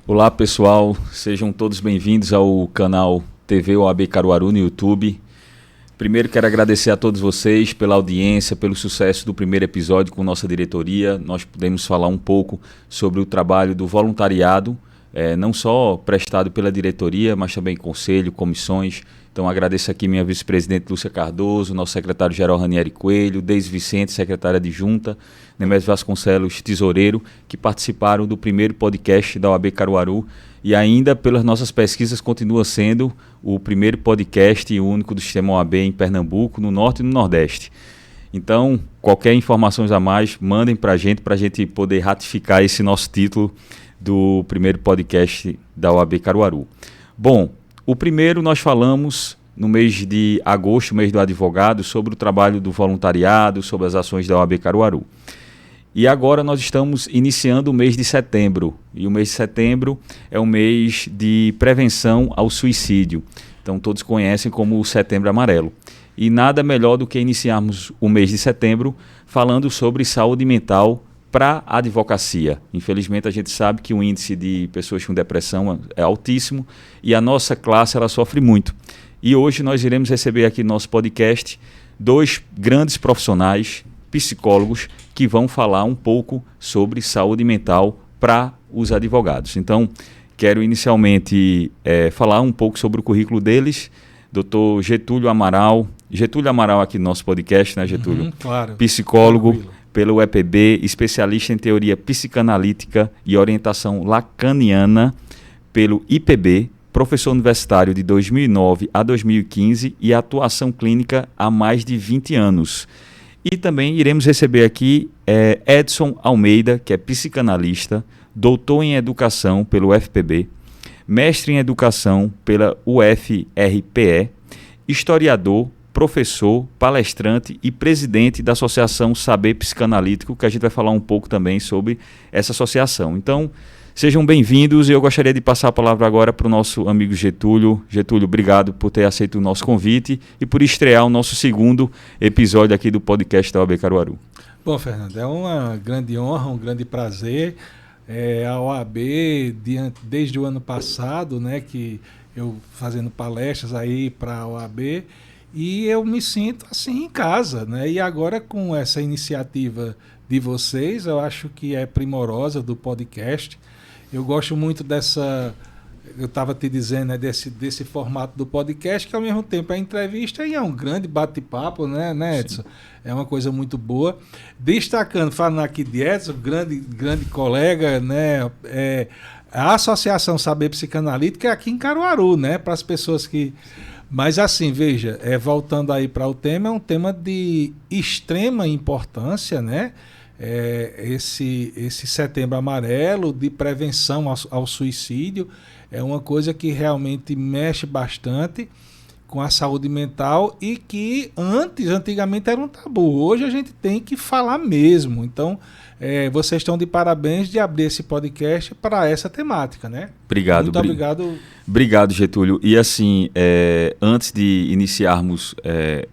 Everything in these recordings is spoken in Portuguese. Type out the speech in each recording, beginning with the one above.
Olá pessoal, sejam todos bem-vindos ao canal TV OAB Caruaru no YouTube. Primeiro quero agradecer a todos vocês pela audiência, pelo sucesso do primeiro episódio com nossa diretoria. Nós pudemos falar um pouco sobre o trabalho do voluntariado, não só prestado pela diretoria, mas também conselho, comissões. Então agradeço aqui minha vice-presidente Lúcia Cardoso, nosso secretário-geral Ranieri Coelho, Deise Vicente, secretária adjunta, Nemésio Vasconcelos, tesoureiro, que participaram do primeiro podcast da OAB Caruaru e ainda, pelas nossas pesquisas, continua sendo o primeiro podcast e único do sistema OAB em Pernambuco, no Norte e no Nordeste. Então, qualquer informações a mais, mandem para a gente poder ratificar esse nosso título do primeiro podcast da OAB Caruaru. Bom, o primeiro nós falamos no mês de agosto, mês do advogado, sobre o trabalho do voluntariado, sobre as ações da OAB Caruaru. E agora nós estamos iniciando o mês de setembro. E o mês de setembro é um mês de prevenção ao suicídio. Então todos conhecem como o Setembro Amarelo. E nada melhor do que iniciarmos o mês de setembro falando sobre saúde mental para a advocacia. Infelizmente a gente sabe que o índice de pessoas com depressão é altíssimo e a nossa classe ela sofre muito. E hoje nós iremos receber aqui no nosso podcast dois grandes profissionais, psicólogos, que vão falar um pouco sobre saúde mental para os advogados. Então, quero inicialmente falar um pouco sobre o currículo deles. Dr. Getúlio Amaral aqui no nosso podcast, né, Getúlio? Claro. Psicólogo. Tranquilo. Pelo EPB, especialista em teoria psicanalítica e orientação lacaniana pelo IPB, professor universitário de 2009 a 2015 e atuação clínica há mais de 20 anos. E também iremos receber aqui Edson Almeida, que é psicanalista, doutor em educação pelo FPB, mestre em educação pela UFRPE, historiador, professor, palestrante e presidente da Associação Saber Psicanalítico, que a gente vai falar um pouco também sobre essa associação. Então, sejam bem-vindos e eu gostaria de passar a palavra agora para o nosso amigo Getúlio. Getúlio, obrigado por ter aceito o nosso convite e por estrear o nosso segundo episódio aqui do podcast da OAB Caruaru. Bom, Fernando, é uma grande honra, um grande prazer. A OAB, desde o ano passado, né, que eu fazendo palestras aí para a OAB, e eu me sinto assim em casa, né? E agora com essa iniciativa de vocês, eu acho que é primorosa do podcast. Eu gosto muito dessa, eu estava te dizendo, né, desse formato do podcast, que ao mesmo tempo é entrevista e é um grande bate-papo, né, Edson? Sim. É uma coisa muito boa. Destacando, falando aqui de Edson, grande colega, né? A Associação Saber Psicanalítica é aqui em Caruaru, né? Para as pessoas que... Mas assim, veja, voltando aí para o tema, é um tema de extrema importância, né? Esse Setembro Amarelo de prevenção ao suicídio é uma coisa que realmente mexe bastante com a saúde mental e que antigamente era um tabu. Hoje a gente tem que falar mesmo. Então, vocês estão de parabéns de abrir esse podcast para essa temática, né? Obrigado. Muito obrigado. Obrigado, Getúlio. E assim, antes de iniciarmos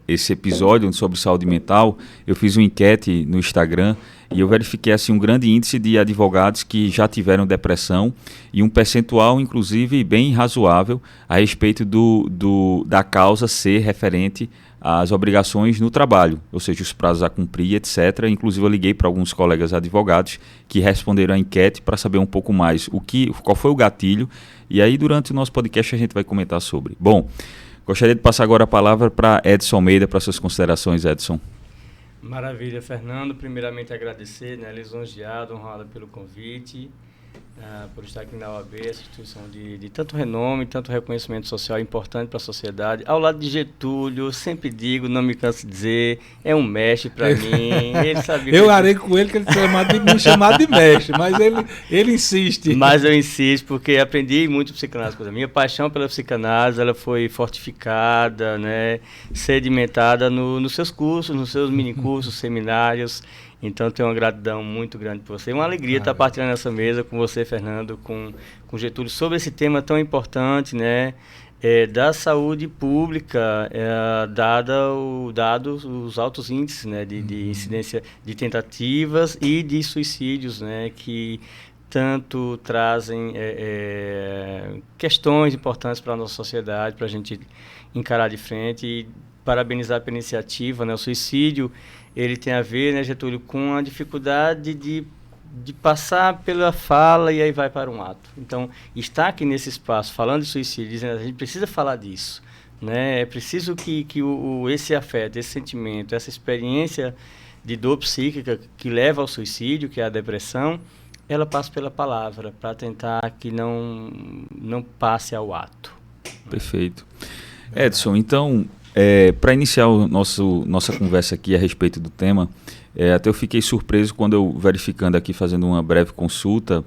esse episódio sobre saúde mental, eu fiz uma enquete no Instagram e eu verifiquei assim, um grande índice de advogados que já tiveram depressão e um percentual, inclusive, bem razoável a respeito da causa ser referente às obrigações no trabalho, ou seja, os prazos a cumprir, etc. Inclusive, eu liguei para alguns colegas advogados que responderam à enquete para saber um pouco mais qual foi o gatilho. E aí, durante o nosso podcast, a gente vai comentar sobre. Bom, gostaria de passar agora a palavra para Edson Almeida, para suas considerações, Edson. Maravilha, Fernando. Primeiramente, agradecer, né, lisonjeado, honrado pelo convite, por estar aqui na OAB, essa instituição de tanto renome, tanto reconhecimento social importante para a sociedade. Ao lado de Getúlio, sempre digo, não me canso de dizer, é um mestre para mim. Ele sabia eu arei com ele que ele me chamava de mestre, mas ele insiste. Mas eu insisto, porque aprendi muito psicanálise. A minha paixão pela psicanálise, ela foi fortificada, né, sedimentada nos seus cursos, nos seus minicursos, seminários. Então, tenho uma gratidão muito grande por você. Uma alegria estar partilhando essa mesa com você, Fernando, com Getúlio, sobre esse tema tão importante, né, da saúde pública, dados os altos índices, né, de incidência de tentativas e de suicídios, né, que tanto trazem questões importantes para a nossa sociedade, para a gente encarar de frente e parabenizar pela iniciativa, né? O suicídio, ele tem a ver, né, Getúlio, com a dificuldade de passar pela fala e aí vai para um ato. Então, estar aqui nesse espaço, falando de suicídio, dizendo a gente precisa falar disso, né? É preciso que esse afeto, esse sentimento, essa experiência de dor psíquica que leva ao suicídio, que é a depressão, ela passa pela palavra, para tentar que não passe ao ato. Perfeito. Edson, então, para iniciar nossa conversa aqui a respeito do tema, até eu fiquei surpreso quando eu, verificando aqui, fazendo uma breve consulta,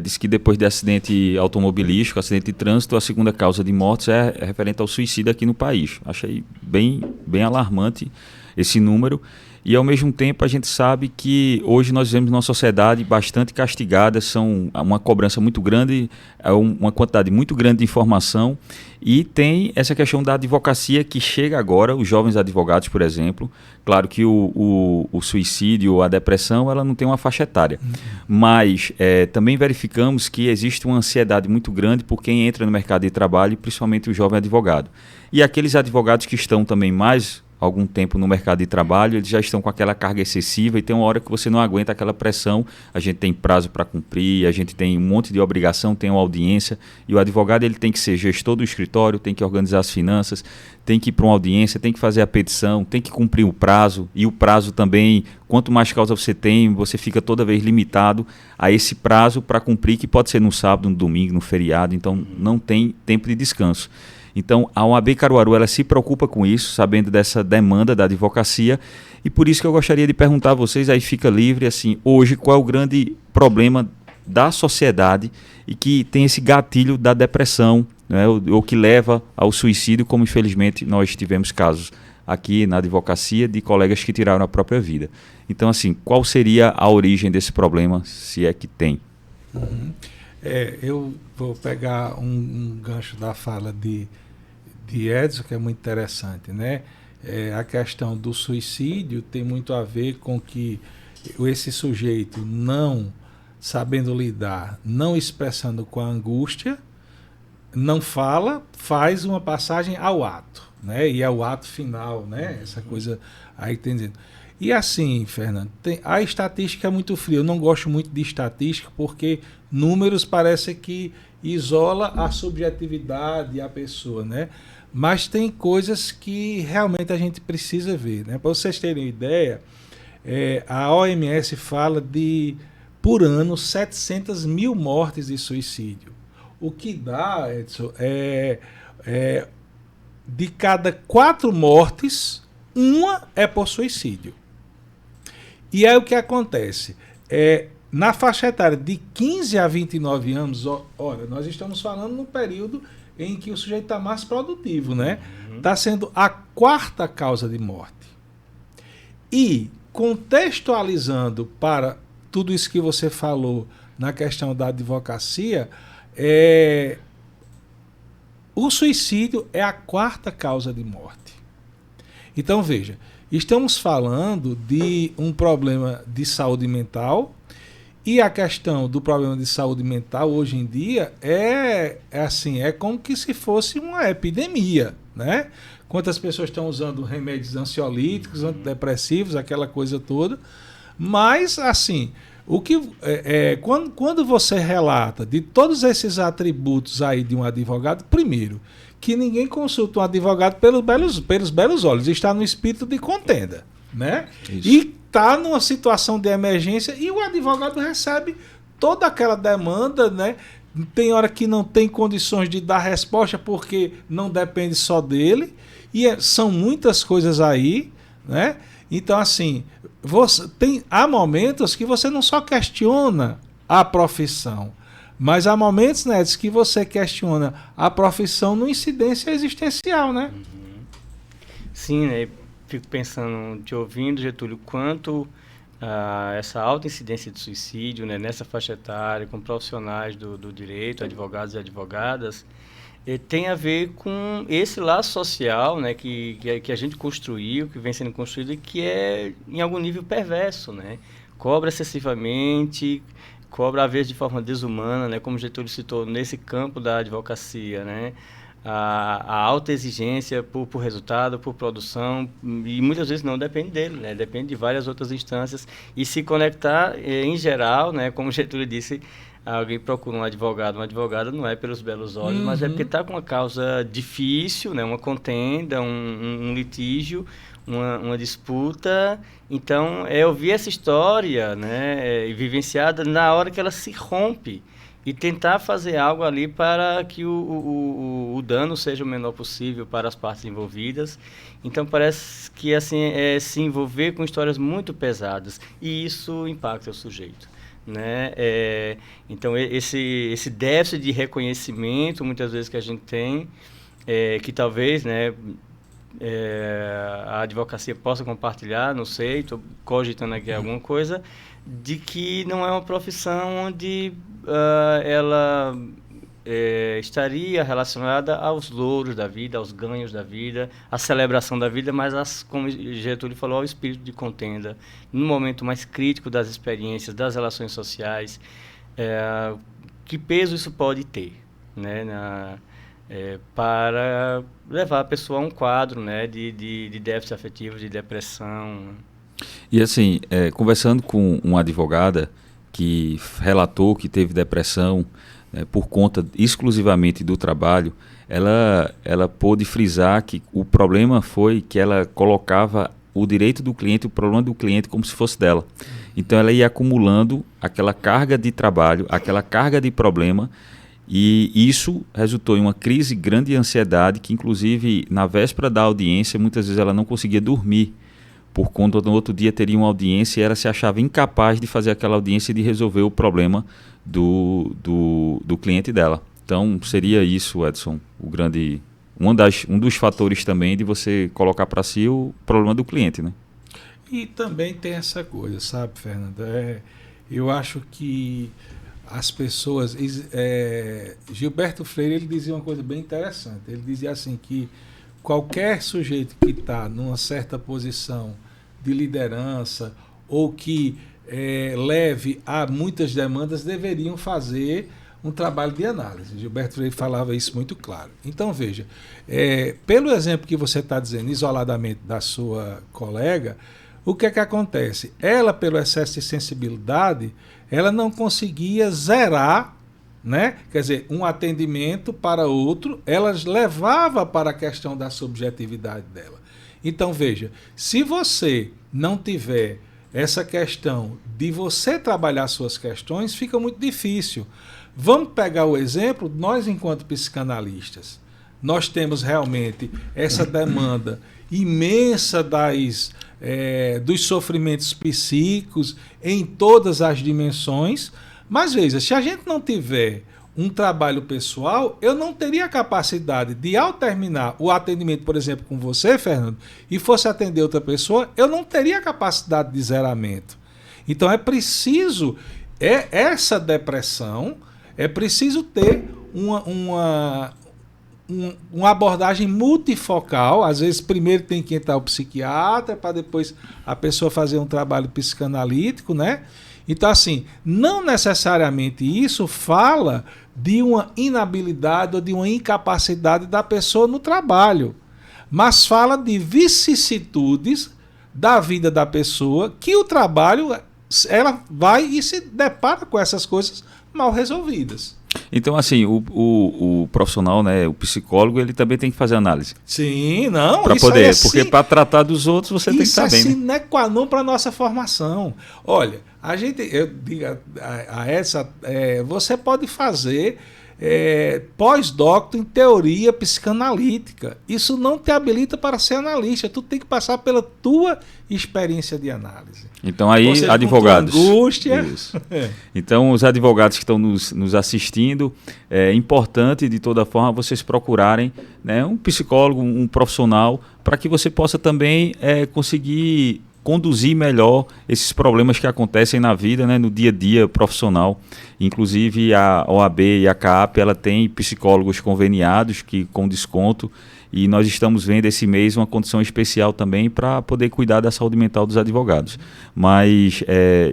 disse que depois de acidente automobilístico, acidente de trânsito, a segunda causa de mortes é referente ao suicídio aqui no país. Achei bem alarmante esse número. E, ao mesmo tempo, a gente sabe que hoje nós vivemos numa sociedade bastante castigada, são uma cobrança muito grande, uma quantidade muito grande de informação, e tem essa questão da advocacia que chega agora, os jovens advogados, por exemplo. Claro que o suicídio, a depressão, ela não tem uma faixa etária, mas também verificamos que existe uma ansiedade muito grande por quem entra no mercado de trabalho, principalmente o jovem advogado. E aqueles advogados que estão também mais algum tempo no mercado de trabalho, eles já estão com aquela carga excessiva e tem uma hora que você não aguenta aquela pressão. A gente tem prazo para cumprir, a gente tem um monte de obrigação, tem uma audiência, e o advogado ele tem que ser gestor do escritório, tem que organizar as finanças, tem que ir para uma audiência, tem que fazer a petição, tem que cumprir o prazo, e o prazo também, quanto mais causa você tem, você fica toda vez limitado a esse prazo para cumprir, que pode ser no sábado, no domingo, no feriado, então não tem tempo de descanso. Então, a OAB Caruaru ela se preocupa com isso, sabendo dessa demanda da advocacia, e por isso que eu gostaria de perguntar a vocês, aí fica livre, assim, hoje, qual é o grande problema da sociedade e que tem esse gatilho da depressão, né, ou que leva ao suicídio, como infelizmente nós tivemos casos aqui na advocacia de colegas que tiraram a própria vida. Então, assim, qual seria a origem desse problema, se é que tem? Eu vou pegar um gancho da fala de Edson, que é muito interessante, né? A questão do suicídio tem muito a ver com que esse sujeito não sabendo lidar, não expressando com a angústia, não fala, faz uma passagem ao ato, né? E é o ato final, né? Essa coisa aí tem dizendo. E assim, Fernando, a estatística é muito fria. Eu não gosto muito de estatística porque números parece que isola a subjetividade e a pessoa, né? Mas tem coisas que realmente a gente precisa ver, né? Para vocês terem ideia, a OMS fala de, por ano, 700 mil mortes de suicídio. O que dá, Edson, de cada 4 mortes, uma é por suicídio. E aí o que acontece? Na faixa etária de 15 a 29 anos, olha, nós estamos falando no período em que o sujeito está mais produtivo, né? Está sendo a 4ª causa de morte. E, contextualizando para tudo isso que você falou na questão da advocacia, o suicídio é a 4ª causa de morte. Então, veja, estamos falando de um problema de saúde mental, e a questão do problema de saúde mental hoje em dia é como que se fosse uma epidemia, né? Quantas pessoas estão usando remédios ansiolíticos, antidepressivos, aquela coisa toda. Mas, assim, quando você relata de todos esses atributos aí de um advogado, primeiro, que ninguém consulta um advogado pelos belos olhos, está no espírito de contenda, né? Isso. E está numa situação de emergência e o advogado recebe toda aquela demanda, né? Tem hora que não tem condições de dar resposta porque não depende só dele, e são muitas coisas aí, né? Então, assim, há momentos que você não só questiona a profissão, mas há momentos, né, que você questiona a profissão no incidência existencial, né? Sim, né? Fico pensando, te ouvindo, Getúlio, quanto essa alta incidência de suicídio, né, nessa faixa etária, com profissionais do direito, advogados e advogadas, tem a ver com esse laço social, né, que a gente construiu, que vem sendo construído e que é, em algum nível, perverso, né? Cobra excessivamente, cobra, às vezes, de forma desumana, né? Como o Getúlio citou, nesse campo da advocacia, né? A alta exigência por resultado, por produção, e muitas vezes não depende dele, né? Depende de várias outras instâncias. E se conectar, em geral, né? Como o Getúlio disse, alguém procura um advogado, uma advogada não é pelos belos olhos, mas é porque está com uma causa difícil, né? Uma contenda, um litígio, uma disputa. Então, eu vi essa história, né? Vivenciada na hora que ela se rompe. E tentar fazer algo ali para que o dano seja o menor possível para as partes envolvidas. Então, parece que assim, se envolver com histórias muito pesadas. E isso impacta o sujeito, né? Então, esse déficit de reconhecimento, muitas vezes, que a gente tem, que talvez, né, a advocacia possa compartilhar, não sei, estou cogitando aqui alguma coisa, de que não é uma profissão onde ela estaria relacionada aos louros da vida, aos ganhos da vida, à celebração da vida, mas, como Getúlio falou, ao espírito de contenda, no momento mais crítico das experiências, das relações sociais, que peso isso pode ter, né, para levar a pessoa a um quadro, né, de déficit afetivo, de depressão. E assim, conversando com uma advogada que relatou que teve depressão por conta exclusivamente do trabalho, ela pôde frisar que o problema foi que ela colocava o direito do cliente, o problema do cliente como se fosse dela. Então ela ia acumulando aquela carga de trabalho, aquela carga de problema, e isso resultou em uma crise grande de ansiedade que, inclusive, na véspera da audiência, muitas vezes ela não conseguia dormir, por conta do outro dia teria uma audiência e ela se achava incapaz de fazer aquela audiência e de resolver o problema do cliente dela. Então, seria isso, Edson, um dos fatores também de você colocar para si o problema do cliente, né? E também tem essa coisa, sabe, Fernando? Eu acho que as pessoas... Gilberto Freire, ele dizia uma coisa bem interessante. Ele dizia assim que qualquer sujeito que está numa certa posição de liderança ou que leve a muitas demandas deveriam fazer um trabalho de análise. Gilberto Freire falava isso muito claro. Então, veja, pelo exemplo que você está dizendo, isoladamente da sua colega, o que é que acontece? Ela, pelo excesso de sensibilidade, ela não conseguia zerar, né? Quer dizer, um atendimento para outro, ela levava para a questão da subjetividade dela. Então, veja, se você não tiver essa questão de você trabalhar suas questões, fica muito difícil. Vamos pegar o exemplo, nós enquanto psicanalistas, nós temos realmente essa demanda imensa dos sofrimentos psíquicos em todas as dimensões, mas veja, se a gente não tiver um trabalho pessoal, eu não teria capacidade de, ao terminar o atendimento, por exemplo, com você, Fernando, e fosse atender outra pessoa, eu não teria capacidade de zeramento. Então é preciso, essa depressão, é preciso ter uma abordagem multifocal. Às vezes primeiro tem que entrar o psiquiatra, para depois a pessoa fazer um trabalho psicanalítico, né? Então, assim, não necessariamente isso fala de uma inabilidade ou de uma incapacidade da pessoa no trabalho, mas fala de vicissitudes da vida da pessoa que o trabalho, ela vai e se depara com essas coisas mal resolvidas. Então, assim, o profissional, né, o psicólogo, ele também tem que fazer análise. Sim, não. Para poder, porque para tratar dos outros você tem que estar bem. Isso é sine qua non para a nossa formação. Olha, eu digo a essa, você pode fazer pós-doutor em teoria psicanalítica. Isso não te habilita para ser analista. Tu tem que passar pela tua experiência de análise. Então aí, seja, advogados. Angústia. Isso. Então, os advogados que estão nos assistindo, é importante de toda forma vocês procurarem, né, um psicólogo, um profissional, para que você possa também conseguir conduzir melhor esses problemas que acontecem na vida, né, no dia a dia profissional. Inclusive a OAB e a CAAP, ela tem psicólogos conveniados com desconto, E nós estamos vendo esse mês uma condição especial também para poder cuidar da saúde mental dos advogados. Mas,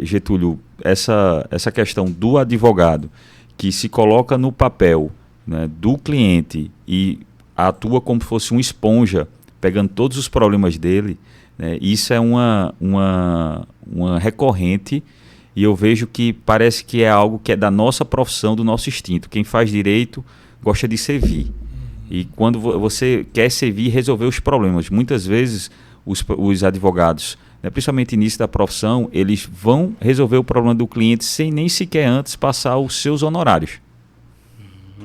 Getúlio, essa questão do advogado que se coloca no papel, né, do cliente e atua como se fosse uma esponja, pegando todos os problemas dele, né, isso é uma recorrente, e eu vejo que parece que é algo que é da nossa profissão, do nosso instinto. Quem faz direito gosta de servir. E quando você quer servir e resolver os problemas, muitas vezes os advogados, né, principalmente início da profissão, eles vão resolver o problema do cliente sem nem sequer antes passar os seus honorários.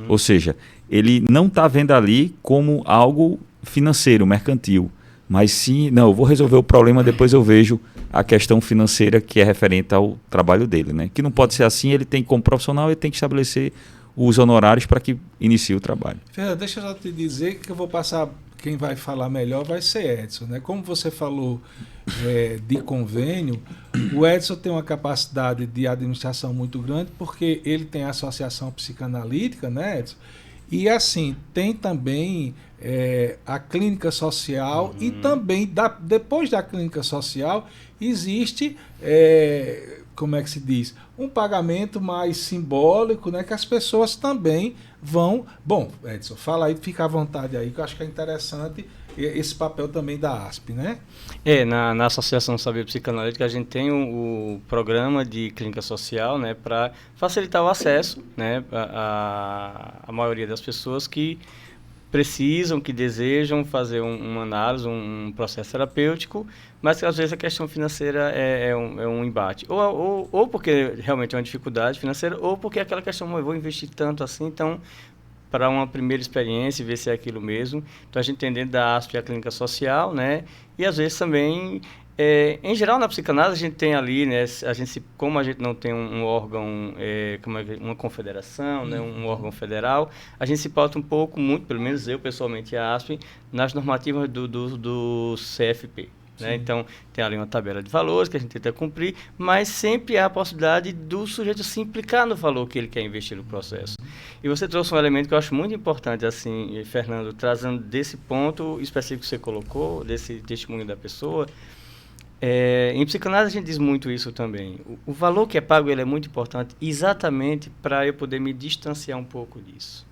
Ou seja, ele não está vendo ali como algo financeiro, mercantil, mas sim, não, eu vou resolver o problema, depois eu vejo a questão financeira que é referente ao trabalho dele, né? Que não pode ser assim, ele tem como profissional, ele tem que estabelecer os honorários para que inicie o trabalho. Fernando, deixa eu só te dizer que eu vou passar, quem vai falar melhor vai ser Edson, né? Como você falou de convênio, o Edson tem uma capacidade de administração muito grande, porque ele tem a associação psicanalítica, né, Edson? E assim, tem também a clínica social, e também, depois da clínica social, existe, como é que se diz? Um pagamento mais simbólico, né, que as pessoas também vão... Bom, Edson, fala aí, fica à vontade aí, que eu acho que é interessante esse papel também da ASP, né? Na Associação Saber Psicanalítica a gente tem o programa de clínica social, né, para facilitar o acesso, né, a maioria das pessoas que precisam, que desejam fazer uma análise, um processo terapêutico, mas que às vezes a questão financeira é um embate. Ou porque realmente é uma dificuldade financeira, ou porque é aquela questão, eu vou investir tanto assim, então, para uma primeira experiência e ver se é aquilo mesmo. Então, a gente tem dentro da ASP a clínica social, né? E às vezes também, em geral, na psicanálise, a gente tem ali, né? Como a gente não tem um órgão, uma confederação, né? Um órgão federal, a gente se pauta um pouco, muito, pelo menos eu, pessoalmente, a ASP, nas normativas do CFP. Né? Então, tem ali uma tabela de valores que a gente tenta cumprir, mas sempre há a possibilidade do sujeito se implicar no valor que ele quer investir no processo. E você trouxe um elemento que eu acho muito importante, assim, Fernando, trazendo desse ponto específico que você colocou, desse testemunho da pessoa. Em psicanálise a gente diz muito isso também. O valor que é pago, ele é muito importante exatamente para eu poder me distanciar um pouco disso.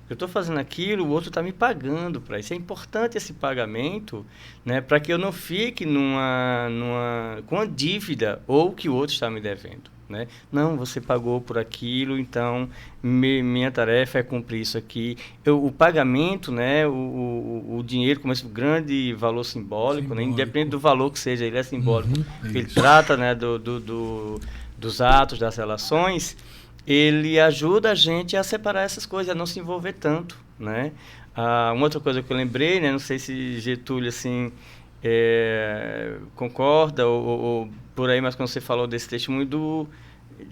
Eu estou fazendo aquilo, o outro está me pagando para isso. É importante esse pagamento, né, para que eu não fique com a dívida ou que o outro está me devendo. Né? Não, você pagou por aquilo, então minha tarefa é cumprir isso aqui. O pagamento, né, o dinheiro como esse grande valor simbólico. Né, independente do valor que seja, ele é simbólico. Ele trata, né, dos atos, das relações. Ele ajuda a gente a separar essas coisas, a não se envolver tanto, né? Uma outra coisa que eu lembrei, né? Não sei se Getúlio, assim, concorda ou por aí, mas quando você falou desse testemunho,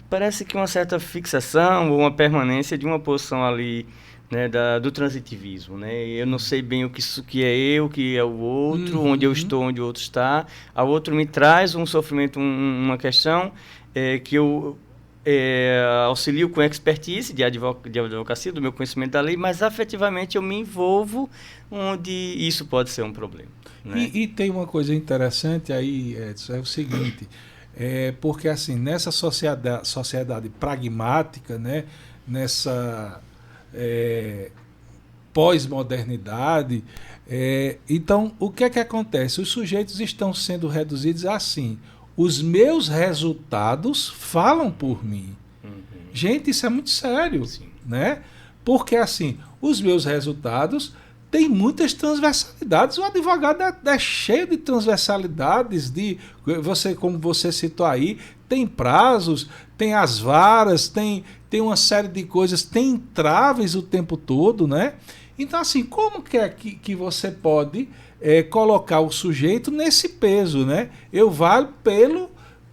parece que uma certa fixação ou uma permanência de uma posição ali, né, do transitivismo, né? Eu não sei bem o que é eu, o que é o outro, onde eu estou, onde o outro está. O outro me traz um sofrimento, uma questão que eu... auxilio com expertise de advocacia, do meu conhecimento da lei, mas afetivamente eu me envolvo onde isso pode ser um problema. Né? E tem uma coisa interessante aí, Edson, é o seguinte, porque assim, nessa sociedade pragmática, né, nessa pós-modernidade, então o que é que acontece? Os sujeitos estão sendo reduzidos assim: os meus resultados falam por mim. Gente, isso é muito sério. Sim. Né? Porque, assim, os meus resultados têm muitas transversalidades. O advogado é cheio de transversalidades. Como você citou aí, tem prazos, tem as varas, tem uma série de coisas, tem entraves o tempo todo, né? Então, assim, como que é que você pode... colocar o sujeito nesse peso, né? Eu valho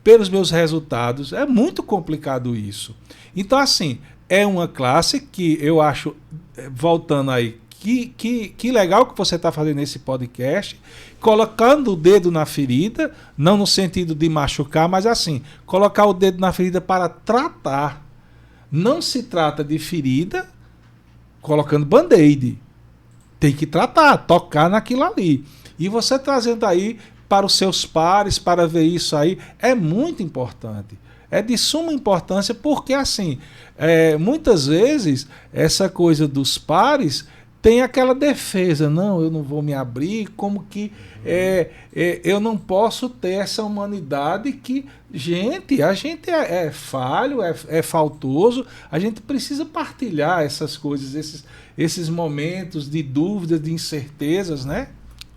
pelos meus resultados. É muito complicado isso. Então, assim, é uma classe que eu acho, voltando aí, que legal que você está fazendo esse podcast, colocando o dedo na ferida, não no sentido de machucar, mas assim, colocar o dedo na ferida para tratar. Não se trata de ferida colocando band-aid. tem que tratar, tocar naquilo ali. E você trazendo aí para os seus pares, para ver isso aí, é muito importante. É de suma importância porque, assim, muitas vezes, essa coisa dos pares tem aquela defesa. Não, eu não vou me abrir, como que eu não posso ter essa humanidade que, a gente é falho, é faltoso, a gente precisa partilhar essas coisas, esses momentos de dúvidas, de incertezas, né?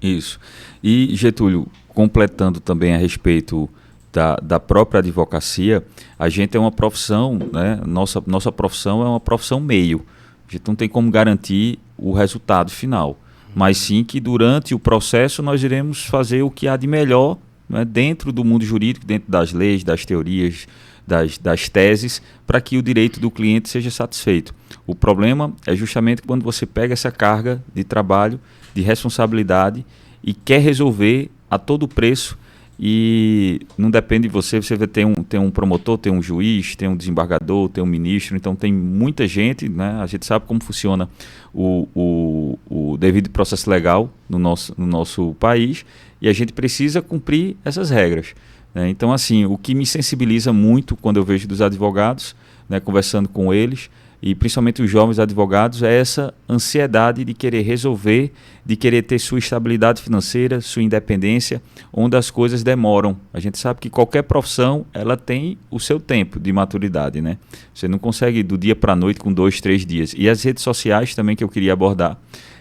Isso. E, Getúlio, completando também a respeito da própria advocacia, a gente é uma profissão, né? Nossa profissão é uma profissão meio. A gente não tem como garantir o resultado final, mas sim que durante o processo nós iremos fazer o que há de melhor, né, dentro do mundo jurídico, dentro das leis, das teorias, das teses, para que o direito do cliente seja satisfeito. O problema é justamente quando você pega essa carga de trabalho, de responsabilidade e quer resolver a todo preço. E não depende de você, você tem um promotor, tem um juiz, tem um desembargador, tem um ministro, então tem muita gente, né? A gente sabe como funciona o devido processo legal no nosso país e a gente precisa cumprir essas regras, né? Então, assim, o que me sensibiliza muito quando eu vejo dos advogados, né, conversando com eles, e principalmente os jovens advogados, é essa ansiedade de querer resolver, de querer ter sua estabilidade financeira, sua independência, onde as coisas demoram. A gente sabe que qualquer profissão, ela tem o seu tempo de maturidade, né? Você não consegue do dia para a noite com 2, 3 dias. E as redes sociais também que eu queria abordar.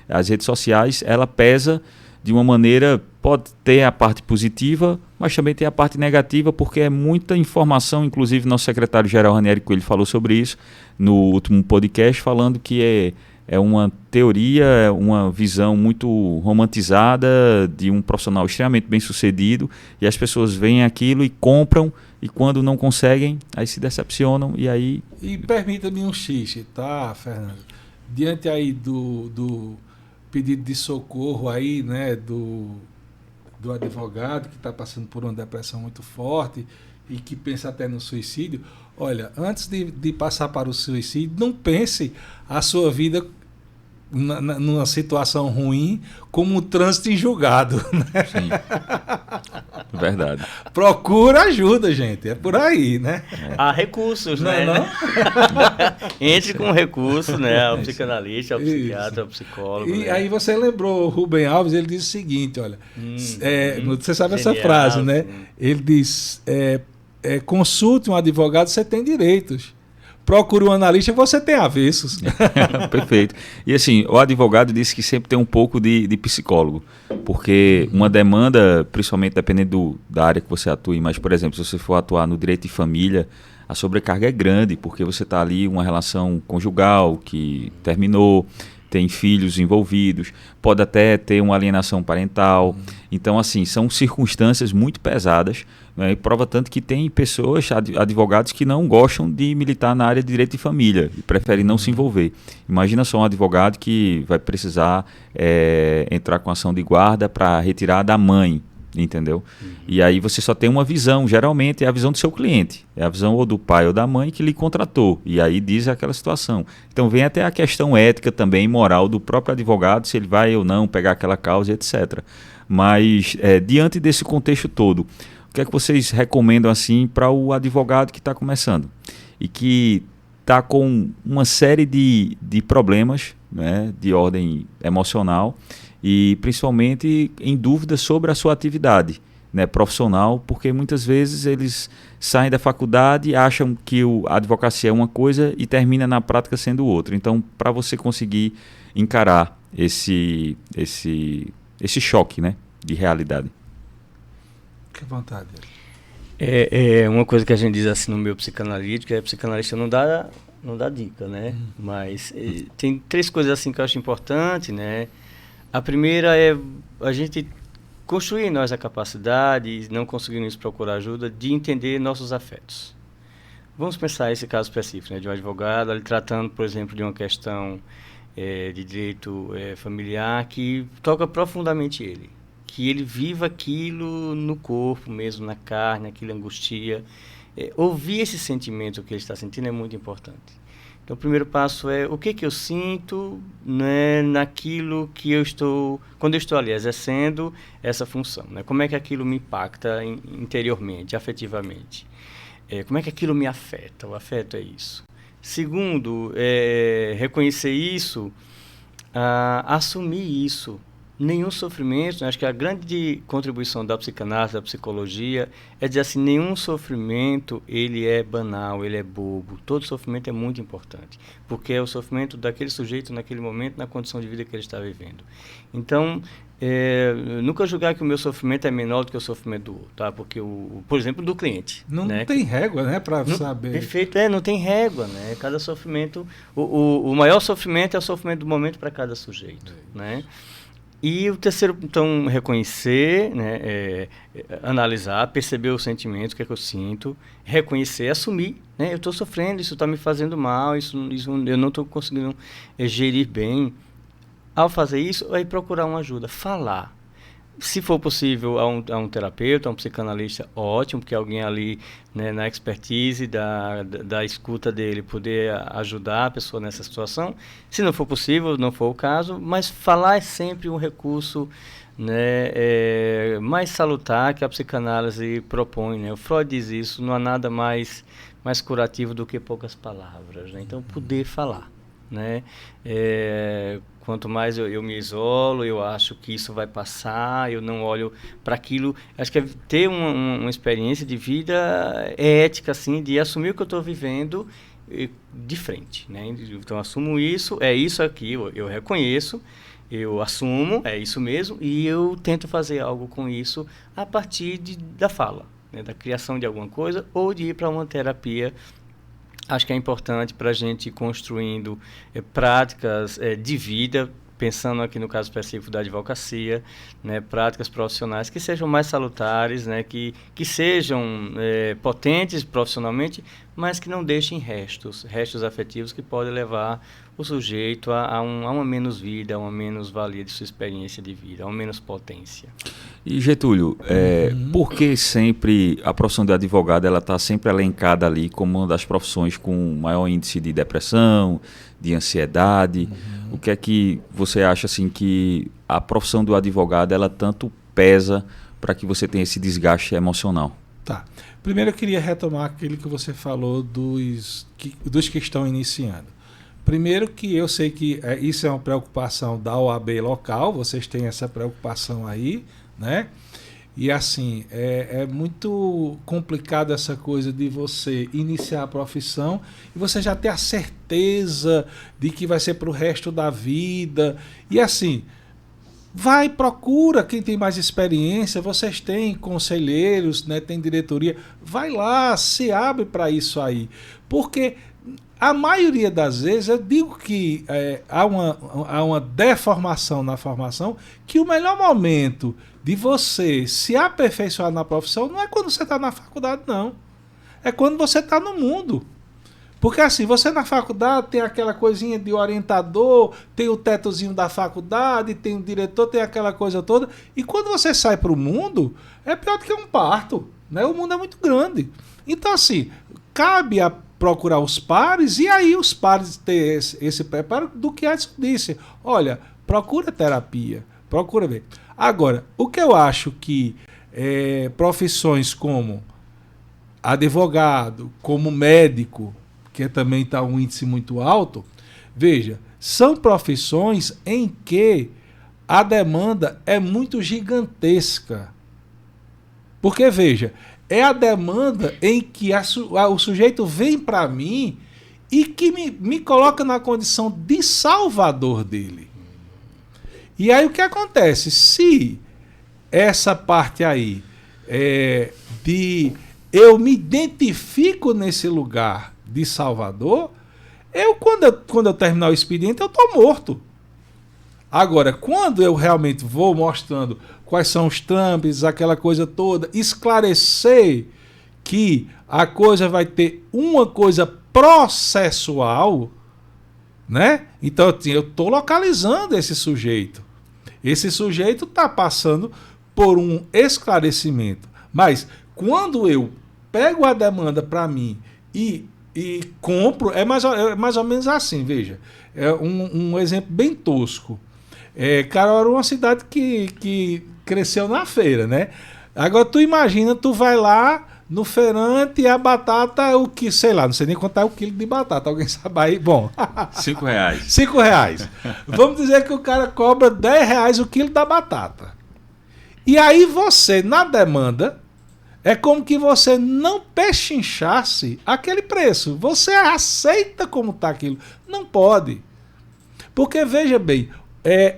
As redes sociais, ela pesa de uma maneira, pode ter a parte positiva, mas também tem a parte negativa, porque é muita informação. Inclusive nosso secretário-geral Ranieri Coelho falou sobre isso no último podcast, falando que é uma teoria, é uma visão muito romantizada de um profissional extremamente bem sucedido, e as pessoas veem aquilo e compram, e quando não conseguem, aí se decepcionam, e aí... E permita-me um xixi, tá, Fernando? Diante aí do pedido de socorro aí, né, do advogado que está passando por uma depressão muito forte e que pensa até no suicídio, olha, antes de passar para o suicídio, não pense a sua vida numa situação ruim como um trânsito em julgado, né? Sim. Verdade. Procura ajuda, gente. É por aí, né? Há recursos, né? Não? Entre com recurso, né? Ao psicanalista, ao psiquiatra, ao psicólogo. E né? aí você lembrou o Rubem Alves, ele diz o seguinte, olha, você sabe essa genial, frase, né? sim. Ele diz, consulte um advogado, você tem direitos. Procure um analista, você tem avessos. Perfeito. E assim, o advogado disse que sempre tem um pouco de psicólogo, porque uma demanda, principalmente dependendo da área que você atue, mas, por exemplo, se você for atuar no direito de família, a sobrecarga é grande, porque você está ali uma relação conjugal que terminou, tem filhos envolvidos, pode até ter uma alienação parental. Então, assim, são circunstâncias muito pesadas, né? E prova tanto que tem pessoas, advogados, que não gostam de militar na área de direito de família e preferem não se envolver. Imagina só um advogado que vai precisar entrar com ação de guarda para retirar da mãe, entendeu? E aí você só tem uma visão, geralmente é a visão do seu cliente, é a visão ou do pai ou da mãe que lhe contratou, e aí diz aquela situação. Então vem até a questão ética também, moral do próprio advogado, se ele vai ou não pegar aquela causa, etc. Mas diante desse contexto todo, o que é que vocês recomendam assim para o advogado que está começando e que está com uma série de problemas, né, de ordem emocional, e principalmente em dúvidas sobre a sua atividade, né, profissional, porque muitas vezes eles saem da faculdade, acham que a advocacia é uma coisa e termina na prática sendo outra. Então, para você conseguir encarar esse choque, né, de realidade. Fique à vontade. Uma coisa que a gente diz assim no meu psicanalítico, psicanalista não dá dica, né? Mas tem 3 coisas assim que eu acho importante, né? A primeira é a gente construir em nós a capacidade, não conseguirmos procurar ajuda, de entender nossos afetos. Vamos pensar esse caso específico, né, de um advogado, ele tratando, por exemplo, de uma questão de direito familiar que toca profundamente ele. Que ele viva aquilo no corpo mesmo, na carne, aquilo angustia. Ouvir esse sentimento que ele está sentindo é muito importante. Então, o primeiro passo é o que eu sinto, né, naquilo que quando eu estou ali exercendo essa função, né? Como é que aquilo me impacta interiormente, afetivamente? Como é que aquilo me afeta? O afeto é isso. Segundo, reconhecer isso, assumir isso. Nenhum sofrimento, né? Acho que a grande contribuição da psicanálise, da psicologia, é dizer assim, nenhum sofrimento ele é banal, ele é bobo. Todo sofrimento é muito importante, porque é o sofrimento daquele sujeito naquele momento, na condição de vida que ele está vivendo. Então, nunca julgar que o meu sofrimento é menor do que o sofrimento do outro, tá? Porque, por exemplo, do cliente. Não, né? Não tem régua, né, para saber. Perfeito, não tem régua, né? Cada sofrimento, o maior sofrimento é o sofrimento do momento para cada sujeito, né? E o terceiro, então, reconhecer, né, analisar, perceber os sentimentos, o que é que eu sinto, reconhecer, assumir, né? Eu estou sofrendo, isso está me fazendo mal, isso eu não estou conseguindo gerir bem. Ao fazer isso, aí procurar uma ajuda, falar. Se for possível, a um terapeuta, a um psicanalista, ótimo, porque alguém ali, né, na expertise da escuta dele, poder ajudar a pessoa nessa situação. Se não for possível, não for o caso, mas falar é sempre um recurso, né, mais salutar que a psicanálise propõe. Né? O Freud diz isso, não há nada mais curativo do que poucas palavras. Né? Então, poder falar. Né? Quanto mais eu me isolo, eu acho que isso vai passar, eu não olho para aquilo. Acho que é ter uma experiência de vida ética, assim, de assumir o que eu estou vivendo de frente. Né? Então, assumo isso, é isso aqui, eu reconheço, eu assumo, é isso mesmo, e eu tento fazer algo com isso a partir da fala, né? Da criação de alguma coisa ou de ir para uma terapia. Acho que é importante para a gente ir construindo práticas de vida, pensando aqui no caso específico da advocacia, né, práticas profissionais que sejam mais salutares, né, que sejam potentes profissionalmente, mas que não deixem restos afetivos que podem levar o sujeito a uma menos-vida, a uma menos-valia de sua experiência de vida, a uma menos potência. E Getúlio, por que sempre a profissão de advogado ela está sempre elencada ali como uma das profissões com maior índice de depressão, de ansiedade? O que é que você acha assim que a profissão do advogado ela tanto pesa para que você tenha esse desgaste emocional? Tá. Primeiro eu queria retomar aquilo que você falou dos que estão iniciando. Primeiro que eu sei que isso é uma preocupação da OAB local, vocês têm essa preocupação aí, né? E assim, é muito complicado essa coisa de você iniciar a profissão e você já ter a certeza de que vai ser para o resto da vida. E assim, procura quem tem mais experiência, vocês têm conselheiros, né, tem diretoria, vai lá, se abre para isso aí. Porque a maioria das vezes eu digo que há uma deformação na formação, que o melhor momento de você se aperfeiçoar na profissão não é quando você está na faculdade, não. É quando você está no mundo. Porque assim, você na faculdade tem aquela coisinha de orientador, tem o tetozinho da faculdade, tem o diretor, tem aquela coisa toda. E quando você sai para o mundo, é pior do que um parto. Né? O mundo é muito grande. Então assim, cabe a procurar os pares, e aí os pares ter esse preparo do que Edson disse. Olha, procura terapia, procura ver. Agora, o que eu acho que profissões como advogado, como médico, que também está um índice muito alto, veja, são profissões em que a demanda é muito gigantesca. Porque, veja, é a demanda em que o sujeito vem para mim e que me coloca na condição de salvador dele. E aí o que acontece? Se essa parte aí de eu me identifico nesse lugar de salvador, quando eu terminar o expediente, eu estou morto. Agora, quando eu realmente vou mostrando quais são os trâmites, aquela coisa toda, esclarecer que a coisa vai ter uma coisa processual, né? Então, eu estou localizando esse sujeito. Esse sujeito está passando por um esclarecimento. Mas, quando eu pego a demanda para mim e e compro, é mais ou menos assim, veja. É um exemplo bem tosco. Caruaru é uma cidade que cresceu na feira, né? Agora tu imagina, tu vai lá no feirante e a batata, o que, sei lá, não sei nem quanto é o quilo de batata, alguém sabe aí? Bom, R$5. R$5. Vamos dizer que o cara cobra R$10 o quilo da batata. E aí você, na demanda, é como que você não pechinchasse aquele preço. Você aceita como está aquilo. Não pode. Porque, veja bem,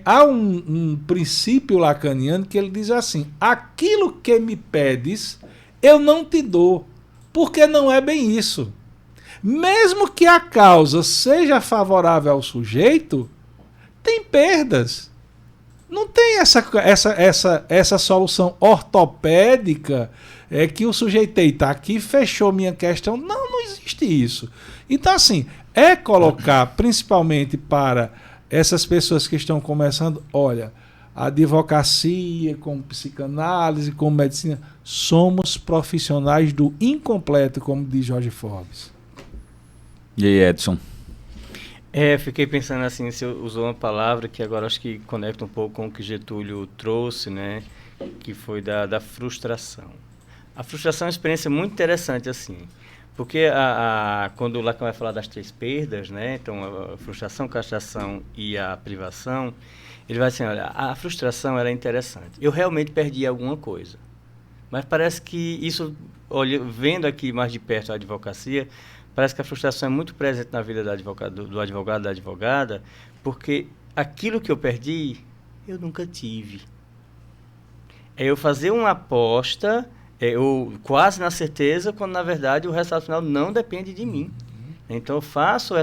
há um princípio lacaniano que ele diz assim: aquilo que me pedes, eu não te dou. Porque não é bem isso. Mesmo que a causa seja favorável ao sujeito, tem perdas. Não tem essa solução ortopédica que o sujeito está aqui, fechou minha questão. Não existe isso. Então, assim, colocar, principalmente para essas pessoas que estão começando, olha, a advocacia, como psicanálise, como medicina, somos profissionais do incompleto, como diz Jorge Forbes. E aí, Edson? Fiquei pensando assim, você usou uma palavra que agora acho que conecta um pouco com o que Getúlio trouxe, né? Que foi da frustração. A frustração é uma experiência muito interessante, assim, porque quando o Lacan vai falar das 3 perdas, né? Então, a frustração, castração e a privação, ele vai assim, olha, a frustração era interessante. Eu realmente perdi alguma coisa. Mas parece que isso, vendo aqui mais de perto a advocacia, parece que a frustração é muito presente na vida do advogado, da advogada, porque aquilo que eu perdi, eu nunca tive. É eu fazer uma aposta, eu quase na certeza, quando na verdade o resultado final não depende de mim. Então eu faço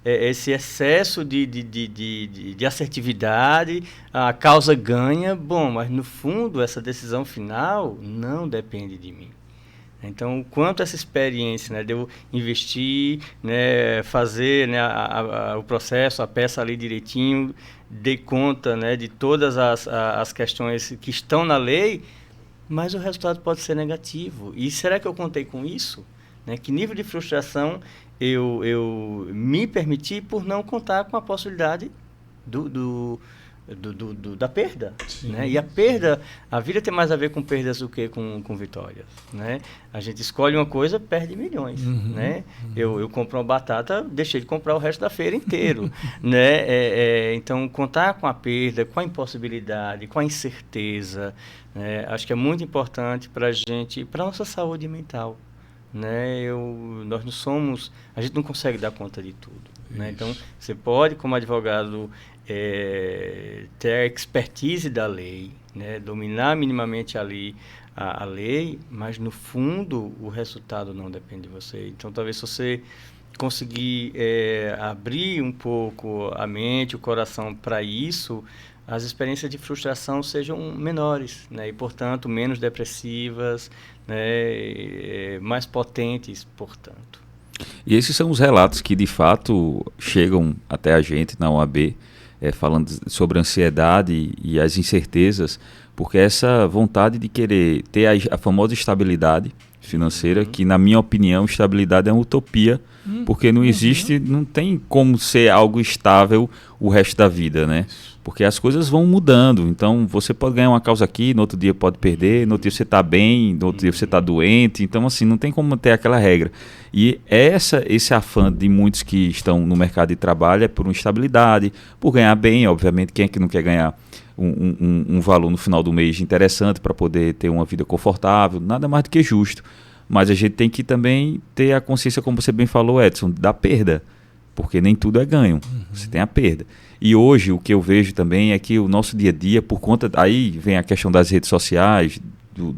esse excesso de assertividade, a causa ganha, mas no fundo essa decisão final não depende de mim. Então, o quanto essa experiência, né, de eu investir, né, fazer, né, o processo, a peça ali direitinho, dei conta, né, de todas as questões que estão na lei, mas o resultado pode ser negativo. E será que eu contei com isso? Né? Que nível de frustração eu me permiti por não contar com a possibilidade da perda, né? E a perda, a vida tem mais a ver com perdas do que com vitórias, né? A gente escolhe uma coisa, perde milhões, né? Eu compro uma batata, deixei de comprar o resto da feira inteiro, né? Então, contar com a perda, com a impossibilidade, com a incerteza, né? Acho que é muito importante para a gente, para a nossa saúde mental, né? Nós não somos, a gente não consegue dar conta de tudo, né? Então, você pode, como advogado, ter a expertise da lei, né? Dominar minimamente ali a lei, mas no fundo o resultado não depende de você. Então talvez se você conseguir abrir um pouco a mente, o coração para isso, as experiências de frustração sejam menores, né? E portanto menos depressivas, né? Mais potentes, portanto. E esses são os relatos que de fato chegam até a gente na OAB, falando sobre a ansiedade e as incertezas, porque essa vontade de querer ter a famosa estabilidade financeira, que na minha opinião, estabilidade é uma utopia, porque não existe, não tem como ser algo estável o resto da vida, né? Porque as coisas vão mudando, então você pode ganhar uma causa aqui, no outro dia pode perder, no outro dia você está bem, no outro dia você está doente, então assim, não tem como ter aquela regra. E esse afã de muitos que estão no mercado de trabalho é por uma estabilidade, por ganhar bem, obviamente, quem é que não quer ganhar um valor no final do mês interessante para poder ter uma vida confortável, nada mais do que justo. Mas a gente tem que também ter a consciência, como você bem falou, Edson, da perda, porque nem tudo é ganho, você tem a perda. E hoje o que eu vejo também é que o nosso dia a dia, por conta, aí vem a questão das redes sociais,